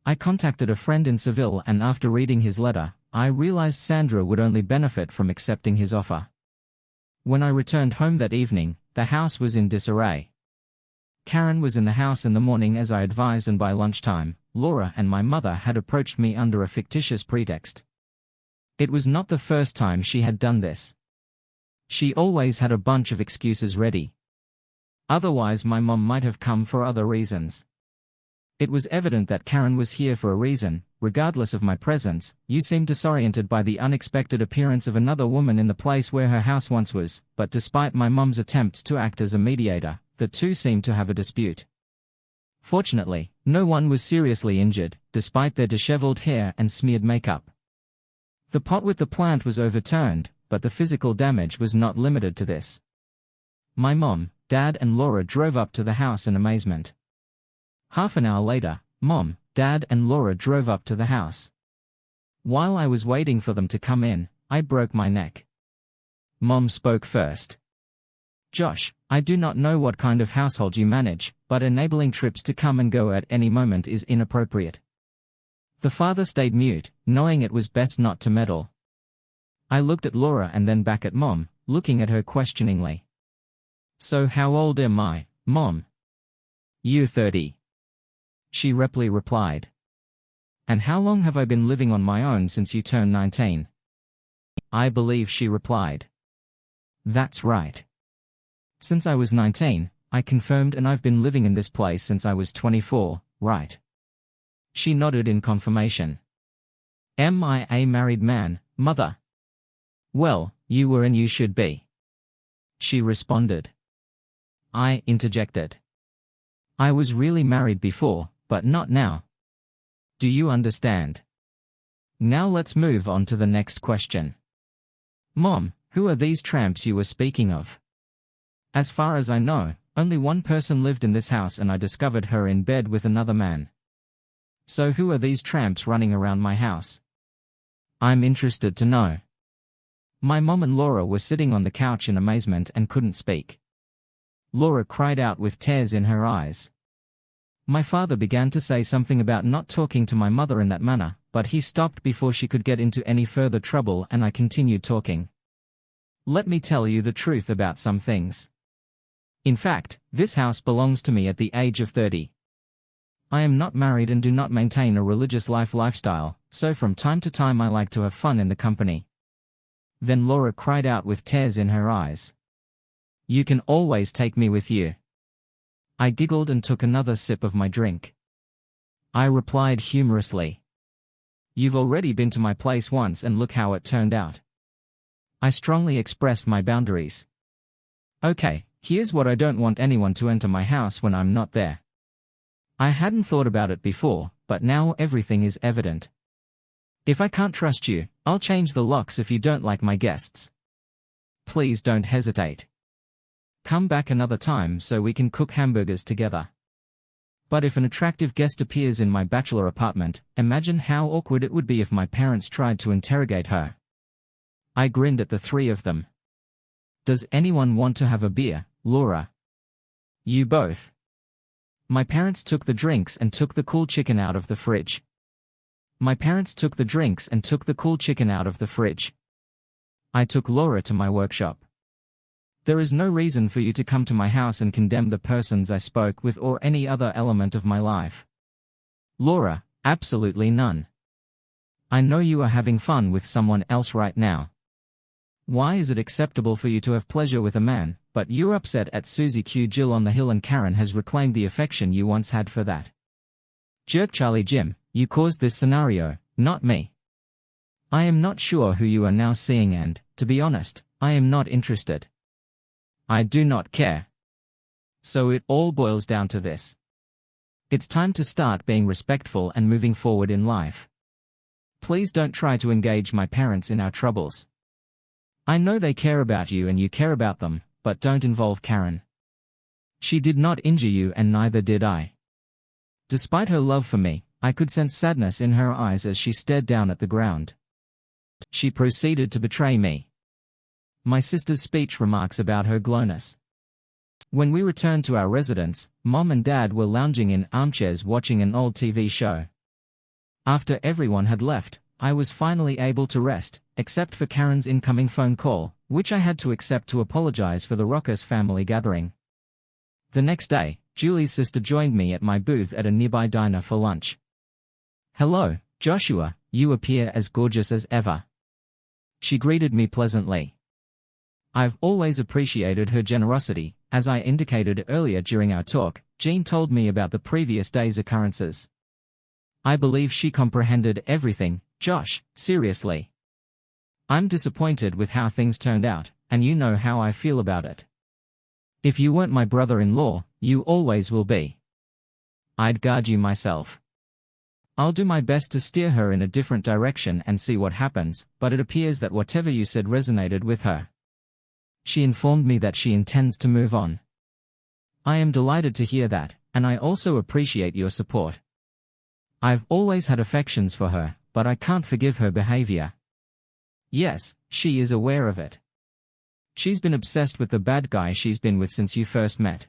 I contacted a friend in Seville and after reading his letter, I realized Sandra would only benefit from accepting his offer. When I returned home that evening, the house was in disarray. Karen was in the house in the morning as I advised, and by lunchtime, Laura and my mother had approached me under a fictitious pretext. It was not the first time she had done this. She always had a bunch of excuses ready. Otherwise my mom might have come for other reasons. It was evident that Karen was here for a reason. Regardless of my presence, you seemed disoriented by the unexpected appearance of another woman in the place where her house once was, but despite my mom's attempts to act as a mediator, the two seemed to have a dispute. Fortunately, no one was seriously injured, despite their disheveled hair and smeared makeup. The pot with the plant was overturned, but the physical damage was not limited to this. My mom, Dad and Laura drove up to the house in amazement. Half an hour later, Mom, Dad and Laura drove up to the house. While I was waiting for them to come in, I broke my neck. Mom spoke first. Josh, I do not know what kind of household you manage, but enabling trips to come and go at any moment is inappropriate. The father stayed mute, knowing it was best not to meddle. I looked at Laura and then back at Mom, looking at her questioningly. So how old am I, Mom? You 30. She reply replied. And how long have I been living on my own since you turned 19? I believe she replied. That's right. Since I was 19, I confirmed, and I've been living in this place since I was 24, right? She nodded in confirmation. Am I a married man, Mother? Well, you were and you should be. She responded. I interjected. I was really married before, but not now. Do you understand? Now let's move on to the next question. Mom, who are these tramps you were speaking of? As far as I know, only one person lived in this house and I discovered her in bed with another man. So who are these tramps running around my house? I'm interested to know. My mom and Laura were sitting on the couch in amazement and couldn't speak. Laura cried out with tears in her eyes. My father began to say something about not talking to my mother in that manner, but he stopped before she could get into any further trouble and I continued talking. Let me tell you the truth about some things. In fact, this house belongs to me at the age of 30. I am not married and do not maintain a religious lifestyle, so from time to time I like to have fun in the company. Then Laura cried out with tears in her eyes. You can always take me with you. I giggled and took another sip of my drink. I replied humorously. You've already been to my place once and look how it turned out. I strongly expressed my boundaries. Okay, here's what I don't want anyone to enter my house when I'm not there. I hadn't thought about it before, but now everything is evident. If I can't trust you, I'll change the locks if you don't like my guests. Please don't hesitate. Come back another time so we can cook hamburgers together. But if an attractive guest appears in my bachelor apartment, imagine how awkward it would be if my parents tried to interrogate her. I grinned at the three of them. Does anyone want to have a beer, Laura? You both. My parents took the drinks and took the cool chicken out of the fridge. I took Laura to my workshop. There is no reason for you to come to my house and condemn the persons I spoke with or any other element of my life. Laura, absolutely none. I know you are having fun with someone else right now. Why is it acceptable for you to have pleasure with a man, but you're upset at Susie Q. Jill on the hill and Karen has reclaimed the affection you once had for that? Jerk Charlie Jim, you caused this scenario, not me. I am not sure who you are now seeing and, to be honest, I am not interested. I do not care. So it all boils down to this. It's time to start being respectful and moving forward in life. Please don't try to engage my parents in our troubles. I know they care about you and you care about them, but don't involve Karen. She did not injure you and neither did I. Despite her love for me, I could sense sadness in her eyes as she stared down at the ground. She proceeded to betray me. My sister's speech remarks about her glowness. When we returned to our residence, Mom and Dad were lounging in armchairs watching an old TV show. After everyone had left, I was finally able to rest, except for Karen's incoming phone call, which I had to accept to apologize for the raucous family gathering. The next day, Julie's sister joined me at my booth at a nearby diner for lunch. Hello, Joshua, you appear as gorgeous as ever. She greeted me pleasantly. I've always appreciated her generosity. As I indicated earlier during our talk, Jean told me about the previous day's occurrences. I believe she comprehended everything. Josh, seriously. I'm disappointed with how things turned out, and you know how I feel about it. If you weren't my brother-in-law, you always will be. I'd guard you myself. I'll do my best to steer her in a different direction and see what happens, but it appears that whatever you said resonated with her. She informed me that she intends to move on. I am delighted to hear that, and I also appreciate your support. I've always had affections for her, but I can't forgive her behavior. Yes, she is aware of it. She's been obsessed with the bad guy she's been with since you first met.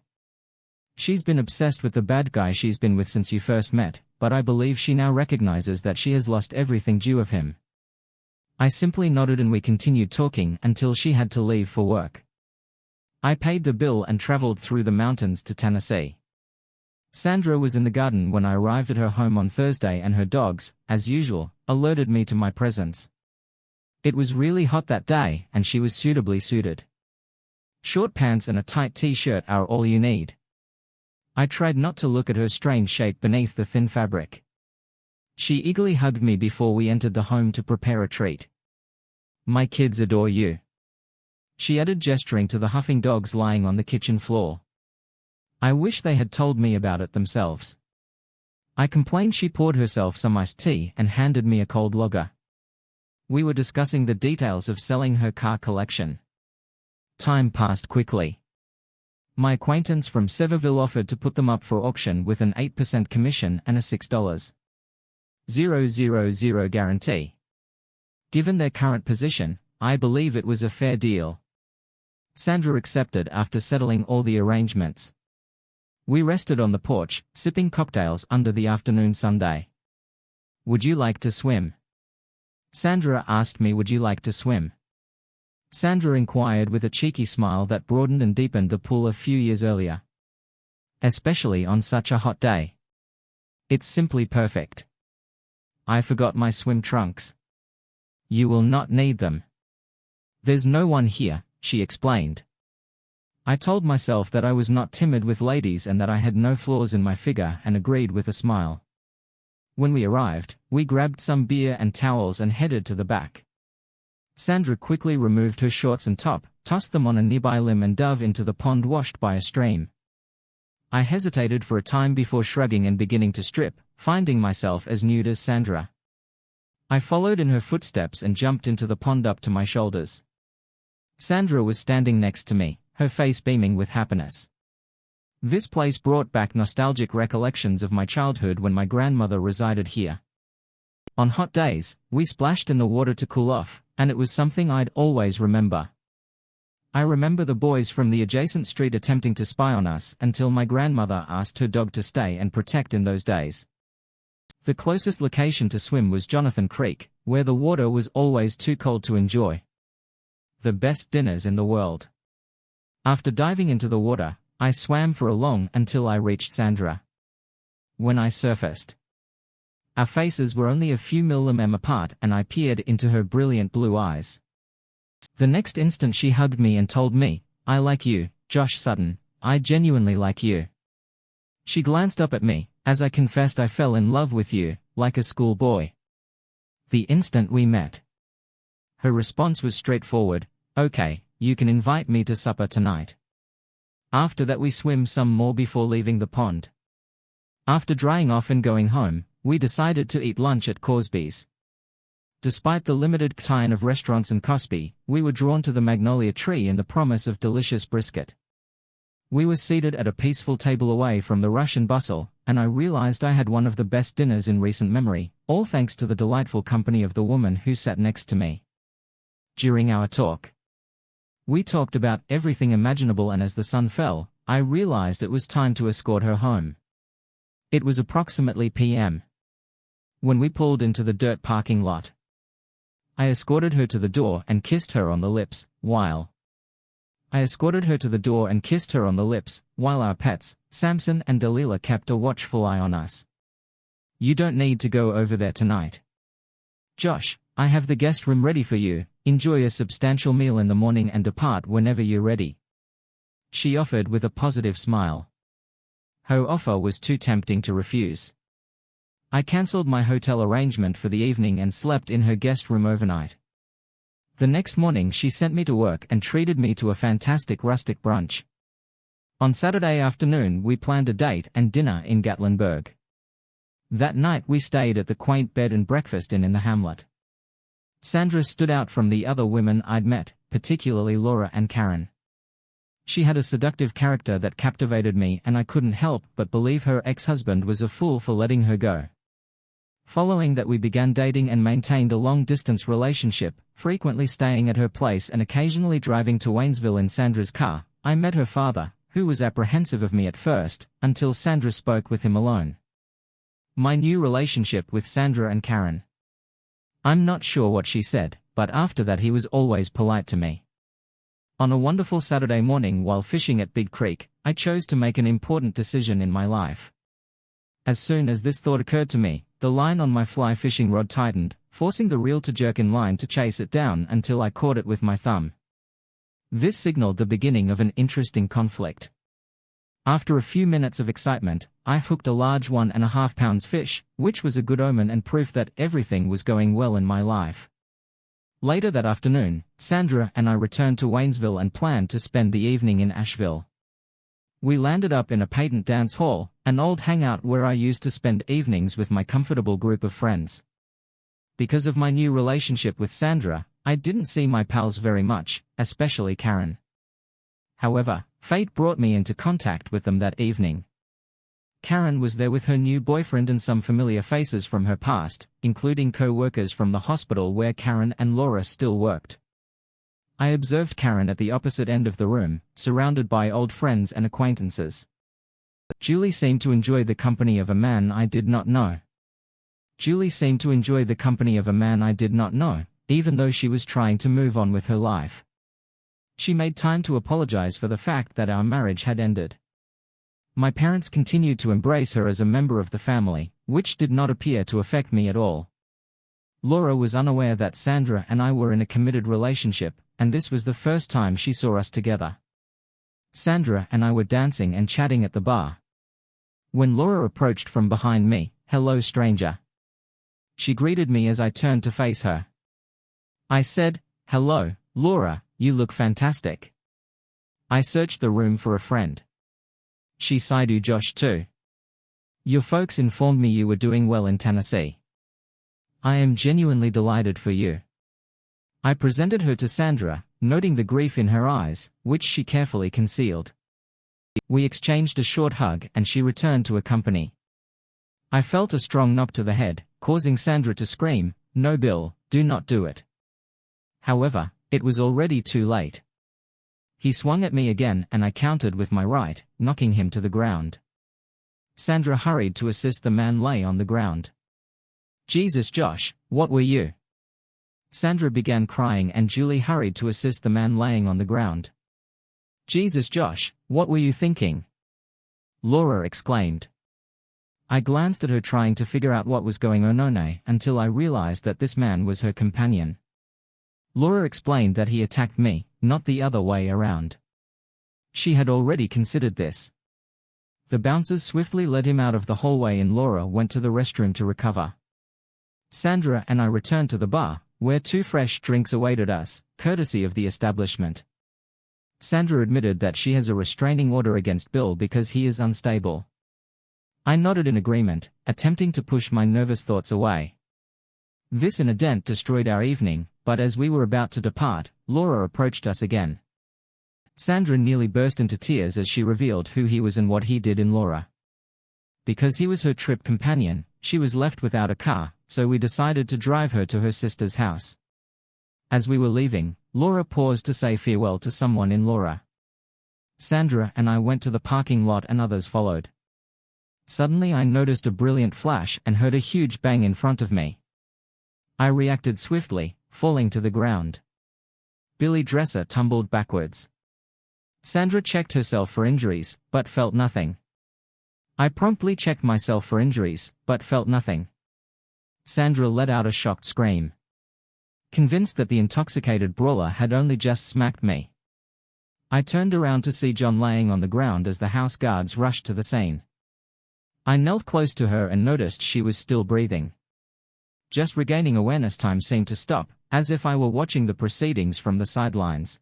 But I believe she now recognizes that she has lost everything due of him. I simply nodded and we continued talking until she had to leave for work. I paid the bill and traveled through the mountains to Tennessee. Sandra was in the garden when I arrived at her home on Thursday, and her dogs, as usual, alerted me to my presence. It was really hot that day, and she was suitably suited. Short pants and a tight t-shirt are all you need. I tried not to look at her strange shape beneath the thin fabric. She eagerly hugged me before we entered the home to prepare a treat. My kids adore you, she added, gesturing to the huffing dogs lying on the kitchen floor. I wish they had told me about it themselves. I complained. She poured herself some iced tea and handed me a cold lager. We were discussing the details of selling her car collection. Time passed quickly. My acquaintance from Sevierville offered to put them up for auction with an 8% commission and a $6,000 guarantee. Given their current position, I believe it was a fair deal. Sandra accepted after settling all the arrangements. We rested on the porch, sipping cocktails under the afternoon sunday. Would you like to swim? Sandra asked me. Would you like to swim? Sandra inquired with a cheeky smile that broadened and deepened the pool a few years earlier. Especially on such a hot day. It's simply perfect. I forgot my swim trunks. You will not need them. There's no one here, she explained. I told myself that I was not timid with ladies and that I had no flaws in my figure, and agreed with a smile. When we arrived, we grabbed some beer and towels and headed to the back. Sandra quickly removed her shorts and top, tossed them on a nearby limb and dove into the pond washed by a stream. I hesitated for a time before shrugging and beginning to strip, finding myself as nude as Sandra. I followed in her footsteps and jumped into the pond up to my shoulders. Sandra was standing next to me, her face beaming with happiness. This place brought back nostalgic recollections of my childhood when my grandmother resided here. On hot days, we splashed in the water to cool off, and it was something I'd always remember. I remember the boys from the adjacent street attempting to spy on us until my grandmother asked her dog to stay and protect in those days. The closest location to swim was Jonathan Creek, where the water was always too cold to enjoy. The best dinners in the world. After diving into the water, I swam for a long until I reached Sandra. When I surfaced, our faces were only a few mm apart, and I peered into her brilliant blue eyes. The next instant she hugged me and told me, "I like you, Josh Sutton, I genuinely like you." She glanced up at me, as I confessed I fell in love with you, like a schoolboy. The instant we met. Her response was straightforward, "Okay, you can invite me to supper tonight." After that we swim some more before leaving the pond. After drying off and going home, we decided to eat lunch at Corsby's. Despite the limited time of restaurants in Cosby, we were drawn to the magnolia tree and the promise of delicious brisket. We were seated at a peaceful table away from the rush and bustle, and I realized I had one of the best dinners in recent memory, all thanks to the delightful company of the woman who sat next to me. During our talk, we talked about everything imaginable, and as the sun fell, I realized it was time to escort her home. It was approximately p.m. when we pulled into the dirt parking lot. I escorted her to the door and kissed her on the lips, while our pets, Samson and Delilah, kept a watchful eye on us. "You don't need to go over there tonight. Josh, I have the guest room ready for you," Enjoy a substantial meal in the morning and depart whenever you're ready," she offered with a positive smile. Her offer was too tempting to refuse. I cancelled my hotel arrangement for the evening and slept in her guest room overnight. The next morning she sent me to work and treated me to a fantastic rustic brunch. On Saturday afternoon we planned a date and dinner in Gatlinburg. That night we stayed at the quaint bed and breakfast inn in the hamlet. Sandra stood out from the other women I'd met, particularly Laura and Karen. She had a seductive character that captivated me, and I couldn't help but believe her ex-husband was a fool for letting her go. Following that we began dating and maintained a long-distance relationship, frequently staying at her place and occasionally driving to Waynesville in Sandra's car. I met her father, who was apprehensive of me at first, until Sandra spoke with him alone. My new relationship with Sandra and Karen. I'm not sure what she said, but after that he was always polite to me. On a wonderful Saturday morning while fishing at Big Creek, I chose to make an important decision in my life. As soon as this thought occurred to me, the line on my fly fishing rod tightened, forcing the reel to jerk in line to chase it down until I caught it with my thumb. This signaled the beginning of an interesting conflict. After a few minutes of excitement, I hooked a large 1.5 pounds fish, which was a good omen and proof that everything was going well in my life. Later that afternoon, Sandra and I returned to Waynesville and planned to spend the evening in Asheville. We landed up in a patent dance hall, an old hangout where I used to spend evenings with my comfortable group of friends. Because of my new relationship with Sandra, I didn't see my pals very much, especially Karen. However, fate brought me into contact with them that evening. Karen was there with her new boyfriend and some familiar faces from her past, including co-workers from the hospital where Karen and Laura still worked. I observed Karen at the opposite end of the room, surrounded by old friends and acquaintances. Julie seemed to enjoy the company of a man I did not know. Even though she was trying to move on with her life. She made time to apologize for the fact that our marriage had ended. My parents continued to embrace her as a member of the family, which did not appear to affect me at all. Laura was unaware that Sandra and I were in a committed relationship, and this was the first time she saw us together. Sandra and I were dancing and chatting at the bar. When Laura approached from behind me, "Hello, stranger." She greeted me as I turned to face her. I said, "Hello, Laura, you look fantastic. I searched the room for a friend." She sighed, "You Josh too. Your folks informed me you were doing well in Tennessee. I am genuinely delighted for you." I presented her to Sandra, noting the grief in her eyes, which she carefully concealed. We exchanged a short hug and she returned to accompany. I felt a strong knock to the head, causing Sandra to scream, "No, Bill, do not do it." However, it was already too late. He swung at me again and I countered with my right, knocking him to the ground. Sandra hurried to assist the man lay on the ground. "Jesus, Josh, what were you?" Sandra began crying and Julie hurried to assist the man laying on the ground. "Jesus, Josh, what were you thinking?" Laura exclaimed. I glanced at her trying to figure out what was going on until I realized that this man was her companion. Laura explained that he attacked me, not the other way around. She had already considered this. The bouncers swiftly led him out of the hallway and Laura went to the restroom to recover. Sandra and I returned to the bar, where 2 fresh drinks awaited us, courtesy of the establishment. Sandra admitted that she has a restraining order against Bill because he is unstable. I nodded in agreement, attempting to push my nervous thoughts away. This incident destroyed our evening, but as we were about to depart, Laura approached us again. Sandra nearly burst into tears as she revealed who he was and what he did in Laura. Because he was her trip companion, she was left without a car, so we decided to drive her to her sister's house. As we were leaving, Laura paused to say farewell to someone in Laura. Sandra and I went to the parking lot and others followed. Suddenly I noticed a brilliant flash and heard a huge bang in front of me. I reacted swiftly, falling to the ground. Billy Dresser tumbled backwards. Sandra checked herself for injuries, but felt nothing. I promptly checked myself for injuries, but felt nothing. Sandra let out a shocked scream. convinced that the intoxicated brawler had only just smacked me. I turned around to see John laying on the ground as the house guards rushed to the scene. I knelt close to her and noticed she was still breathing. Just regaining awareness, time seemed to stop, as if I were watching the proceedings from the sidelines.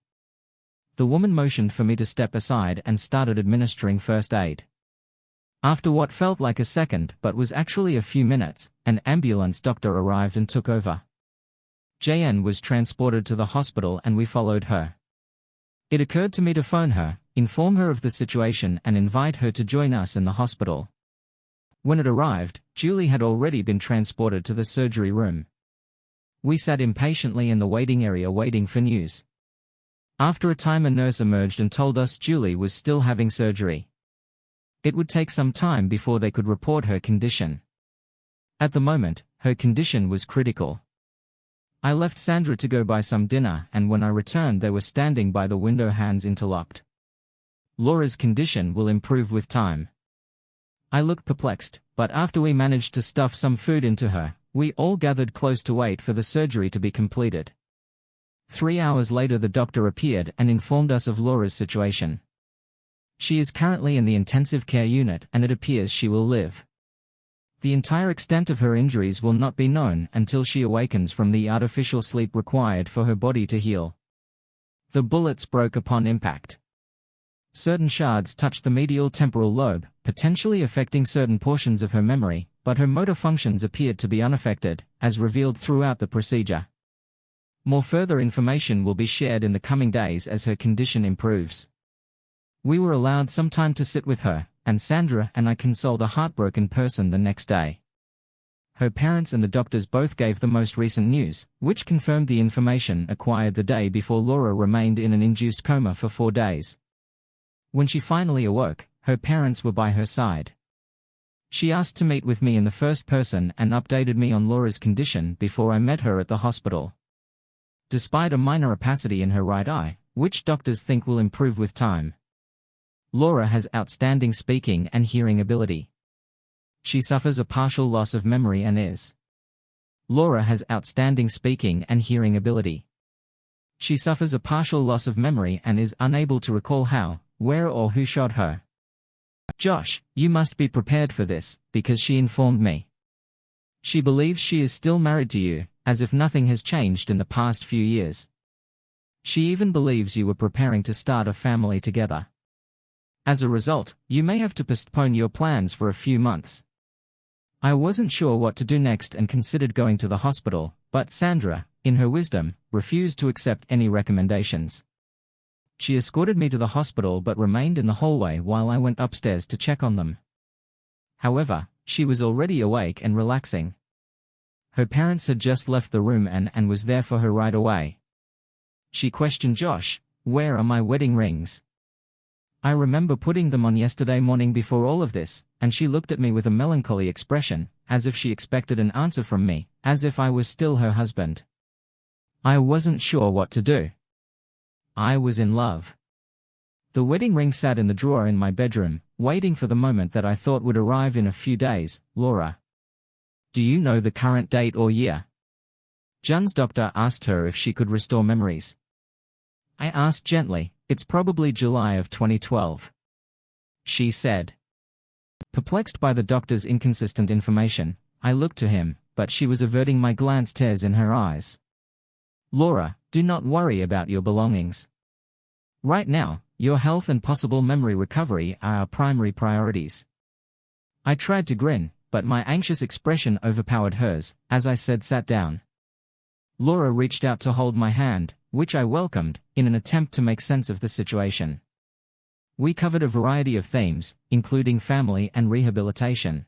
The woman motioned for me to step aside and started administering first aid. After what felt like a second but was actually a few minutes, an ambulance doctor arrived and took over. JN was transported to the hospital and we followed her. It occurred to me to phone her, inform her of the situation and invite her to join us in the hospital. When it arrived, Julie had already been transported to the surgery room. We sat impatiently in the waiting area waiting for news. After a time, a nurse emerged and told us Julie was still having surgery. It would take some time before they could report her condition. At the moment, her condition was critical. I left Sandra to go buy some dinner, and when I returned they were standing by the window, hands interlocked. Laura's condition will improve with time. I looked perplexed, but after we managed to stuff some food into her, we all gathered close to wait for the surgery to be completed. 3 hours later the doctor appeared and informed us of Laura's situation. She is currently in the intensive care unit and it appears she will live. The entire extent of her injuries will not be known until she awakens from the artificial sleep required for her body to heal. The bullets broke upon impact. Certain shards touched the medial temporal lobe, potentially affecting certain portions of her memory, but her motor functions appeared to be unaffected, as revealed throughout the procedure. More further information will be shared in the coming days as her condition improves. We were allowed some time to sit with her, and Sandra and I consoled a heartbroken person the next day. Her parents and the doctors both gave the most recent news, which confirmed the information acquired the day before. Laura remained in an induced coma for 4 days. When she finally awoke, her parents were by her side. She asked to meet with me in the first person and updated me on Laura's condition before I met her at the hospital. Despite a minor opacity in her right eye, which doctors think will improve with time, Laura has outstanding speaking and hearing ability. She suffers a partial loss of memory and is. Laura has outstanding speaking and hearing ability. She suffers a partial loss of memory and is unable to recall how, where or who shot her. Josh, you must be prepared for this, because she informed me. She believes she is still married to you, as if nothing has changed in the past few years. She even believes you were preparing to start a family together. As a result, you may have to postpone your plans for a few months. I wasn't sure what to do next and considered going to the hospital, but Sandra, in her wisdom, refused to accept any recommendations. She escorted me to the hospital but remained in the hallway while I went upstairs to check on them. However, she was already awake and relaxing. Her parents had just left the room and was there for her right away. She questioned Josh, "Where are my wedding rings?" I remember putting them on yesterday morning before all of this, and she looked at me with a melancholy expression, as if she expected an answer from me, as if I was still her husband. I wasn't sure what to do. I was in love. The wedding ring sat in the drawer in my bedroom, waiting for the moment that I thought would arrive in a few days. Laura, do you know the current date or year? Jun's doctor asked her if she could restore memories. I asked gently, "It's probably July of 2012. She said. Perplexed by the doctor's inconsistent information, I looked to him, but she was averting my glance, tears in her eyes. Laura, do not worry about your belongings. Right now, your health and possible memory recovery are our primary priorities. I tried to grin, but my anxious expression overpowered hers, as I sat down. Laura reached out to hold my hand, which I welcomed, in an attempt to make sense of the situation. We covered a variety of themes, including family and rehabilitation.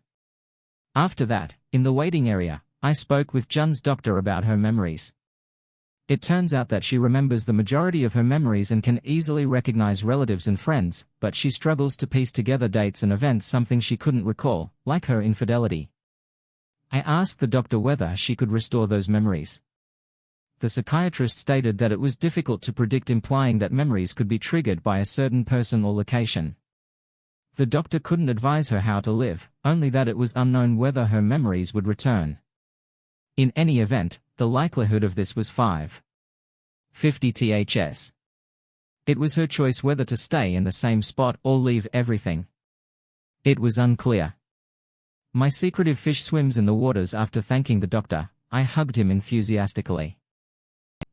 After that, in the waiting area, I spoke with Jun's doctor about her memories. It turns out that she remembers the majority of her memories and can easily recognize relatives and friends, but she struggles to piece together dates and events, something she couldn't recall, like her infidelity. I asked the doctor whether she could restore those memories. The psychiatrist stated that it was difficult to predict, implying that memories could be triggered by a certain person or location. The doctor couldn't advise her how to live, only that it was unknown whether her memories would return. In any event, the likelihood of this was 550 ths. It was her choice whether to stay in the same spot or leave everything. It was unclear. My secretive fish swims in the waters. After thanking the doctor, I hugged him enthusiastically.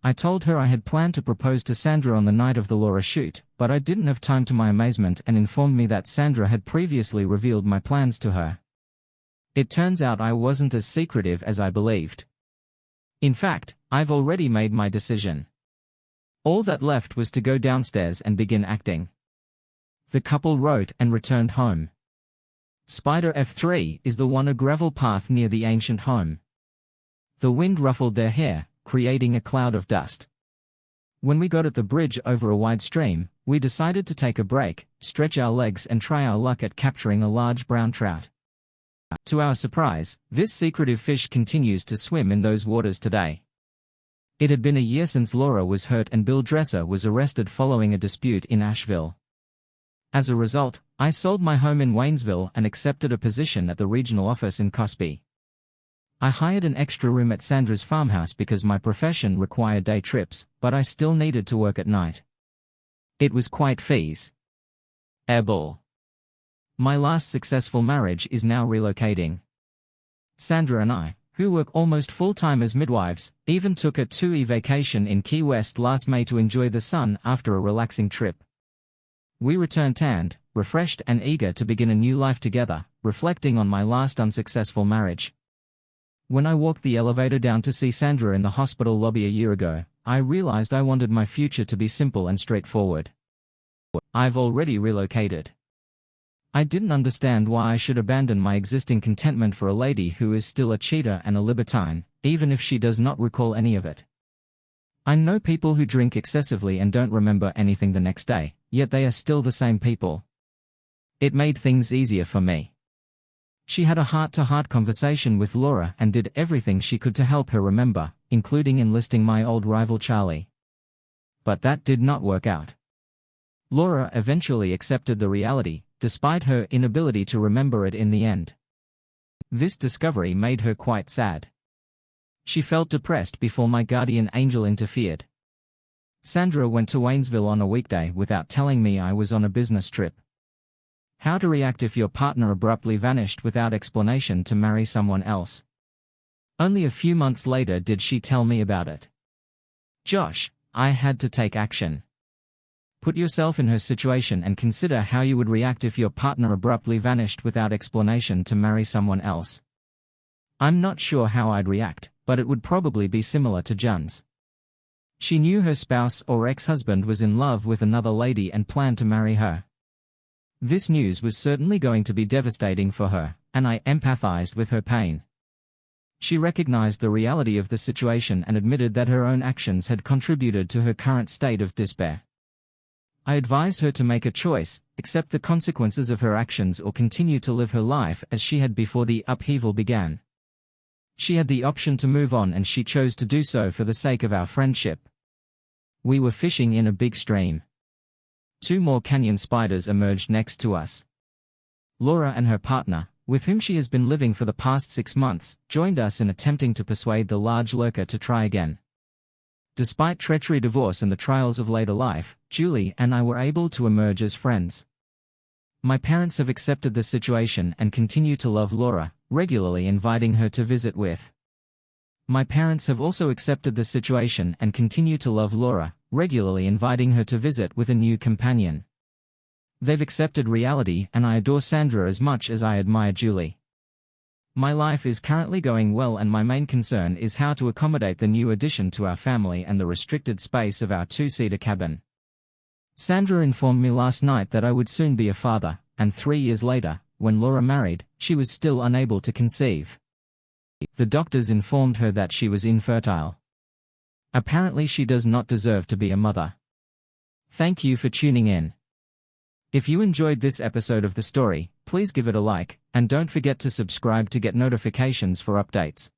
I told her I had planned to propose to Sandra on the night of the Laura shoot, but I didn't have time, to my amazement, and informed me that Sandra had previously revealed my plans to her. It turns out I wasn't as secretive as I believed. In fact, I've already made my decision. All that left was to go downstairs and begin acting. The couple wrote and returned home. Spider F3 is the one, a gravel path near the ancient home. The wind ruffled their hair, creating a cloud of dust. When we got at the bridge over a wide stream, we decided to take a break, stretch our legs and try our luck at capturing a large brown trout. To our surprise, this secretive fish continues to swim in those waters today. It had been a year since Laura was hurt and Bill Dresser was arrested following a dispute in Asheville. As a result, I sold my home in Waynesville and accepted a position at the regional office in Cosby. I hired an extra room at Sandra's farmhouse because my profession required day trips, but I still needed to work at night. It was quite feasible. My last successful marriage is now relocating. Sandra and I, who work almost full-time as midwives, even took a 2-week vacation in Key West last May to enjoy the sun after a relaxing trip. We returned tanned, refreshed and eager to begin a new life together, reflecting on my last unsuccessful marriage. When I walked the elevator down to see Sandra in the hospital lobby a year ago, I realized I wanted my future to be simple and straightforward. I've already relocated. I didn't understand why I should abandon my existing contentment for a lady who is still a cheater and a libertine, even if she does not recall any of it. I know people who drink excessively and don't remember anything the next day, yet they are still the same people. It made things easier for me. She had a heart-to-heart conversation with Laura and did everything she could to help her remember, including enlisting my old rival Charlie. But that did not work out. Laura eventually accepted the reality, despite her inability to remember it in the end. This discovery made her quite sad. She felt depressed before my guardian angel interfered. Sandra went to Waynesville on a weekday without telling me I was on a business trip. How to react if your partner abruptly vanished without explanation to marry someone else. Only a few months later did she tell me about it. Josh, I had to take action. Put yourself in her situation and consider how you would react if your partner abruptly vanished without explanation to marry someone else. I'm not sure how I'd react, but it would probably be similar to Jun's. She knew her spouse or ex-husband was in love with another lady and planned to marry her. This news was certainly going to be devastating for her, and I empathized with her pain. She recognized the reality of the situation and admitted that her own actions had contributed to her current state of despair. I advised her to make a choice, accept the consequences of her actions or continue to live her life as she had before the upheaval began. She had the option to move on and she chose to do so for the sake of our friendship. We were fishing in a big stream. 2 more canyon spiders emerged next to us. Laura and her partner, with whom she has been living for the past 6 months, joined us in attempting to persuade the large lurker to try again. Despite treachery, divorce and the trials of later life, Julie and I were able to emerge as friends. My parents have accepted the situation and continue to love Laura, regularly inviting her to visit with. My parents have also accepted the situation and continue to love Laura, regularly inviting her to visit with a new companion. They've accepted reality and I adore Sandra as much as I admire Julie. My life is currently going well and my main concern is how to accommodate the new addition to our family and the restricted space of our 2-seater cabin. Sandra informed me last night that I would soon be a father, and 3 years later, when Laura married, she was still unable to conceive. The doctors informed her that she was infertile. Apparently she does not deserve to be a mother. Thank you for tuning in. If you enjoyed this episode of the story, please give it a like, and don't forget to subscribe to get notifications for updates.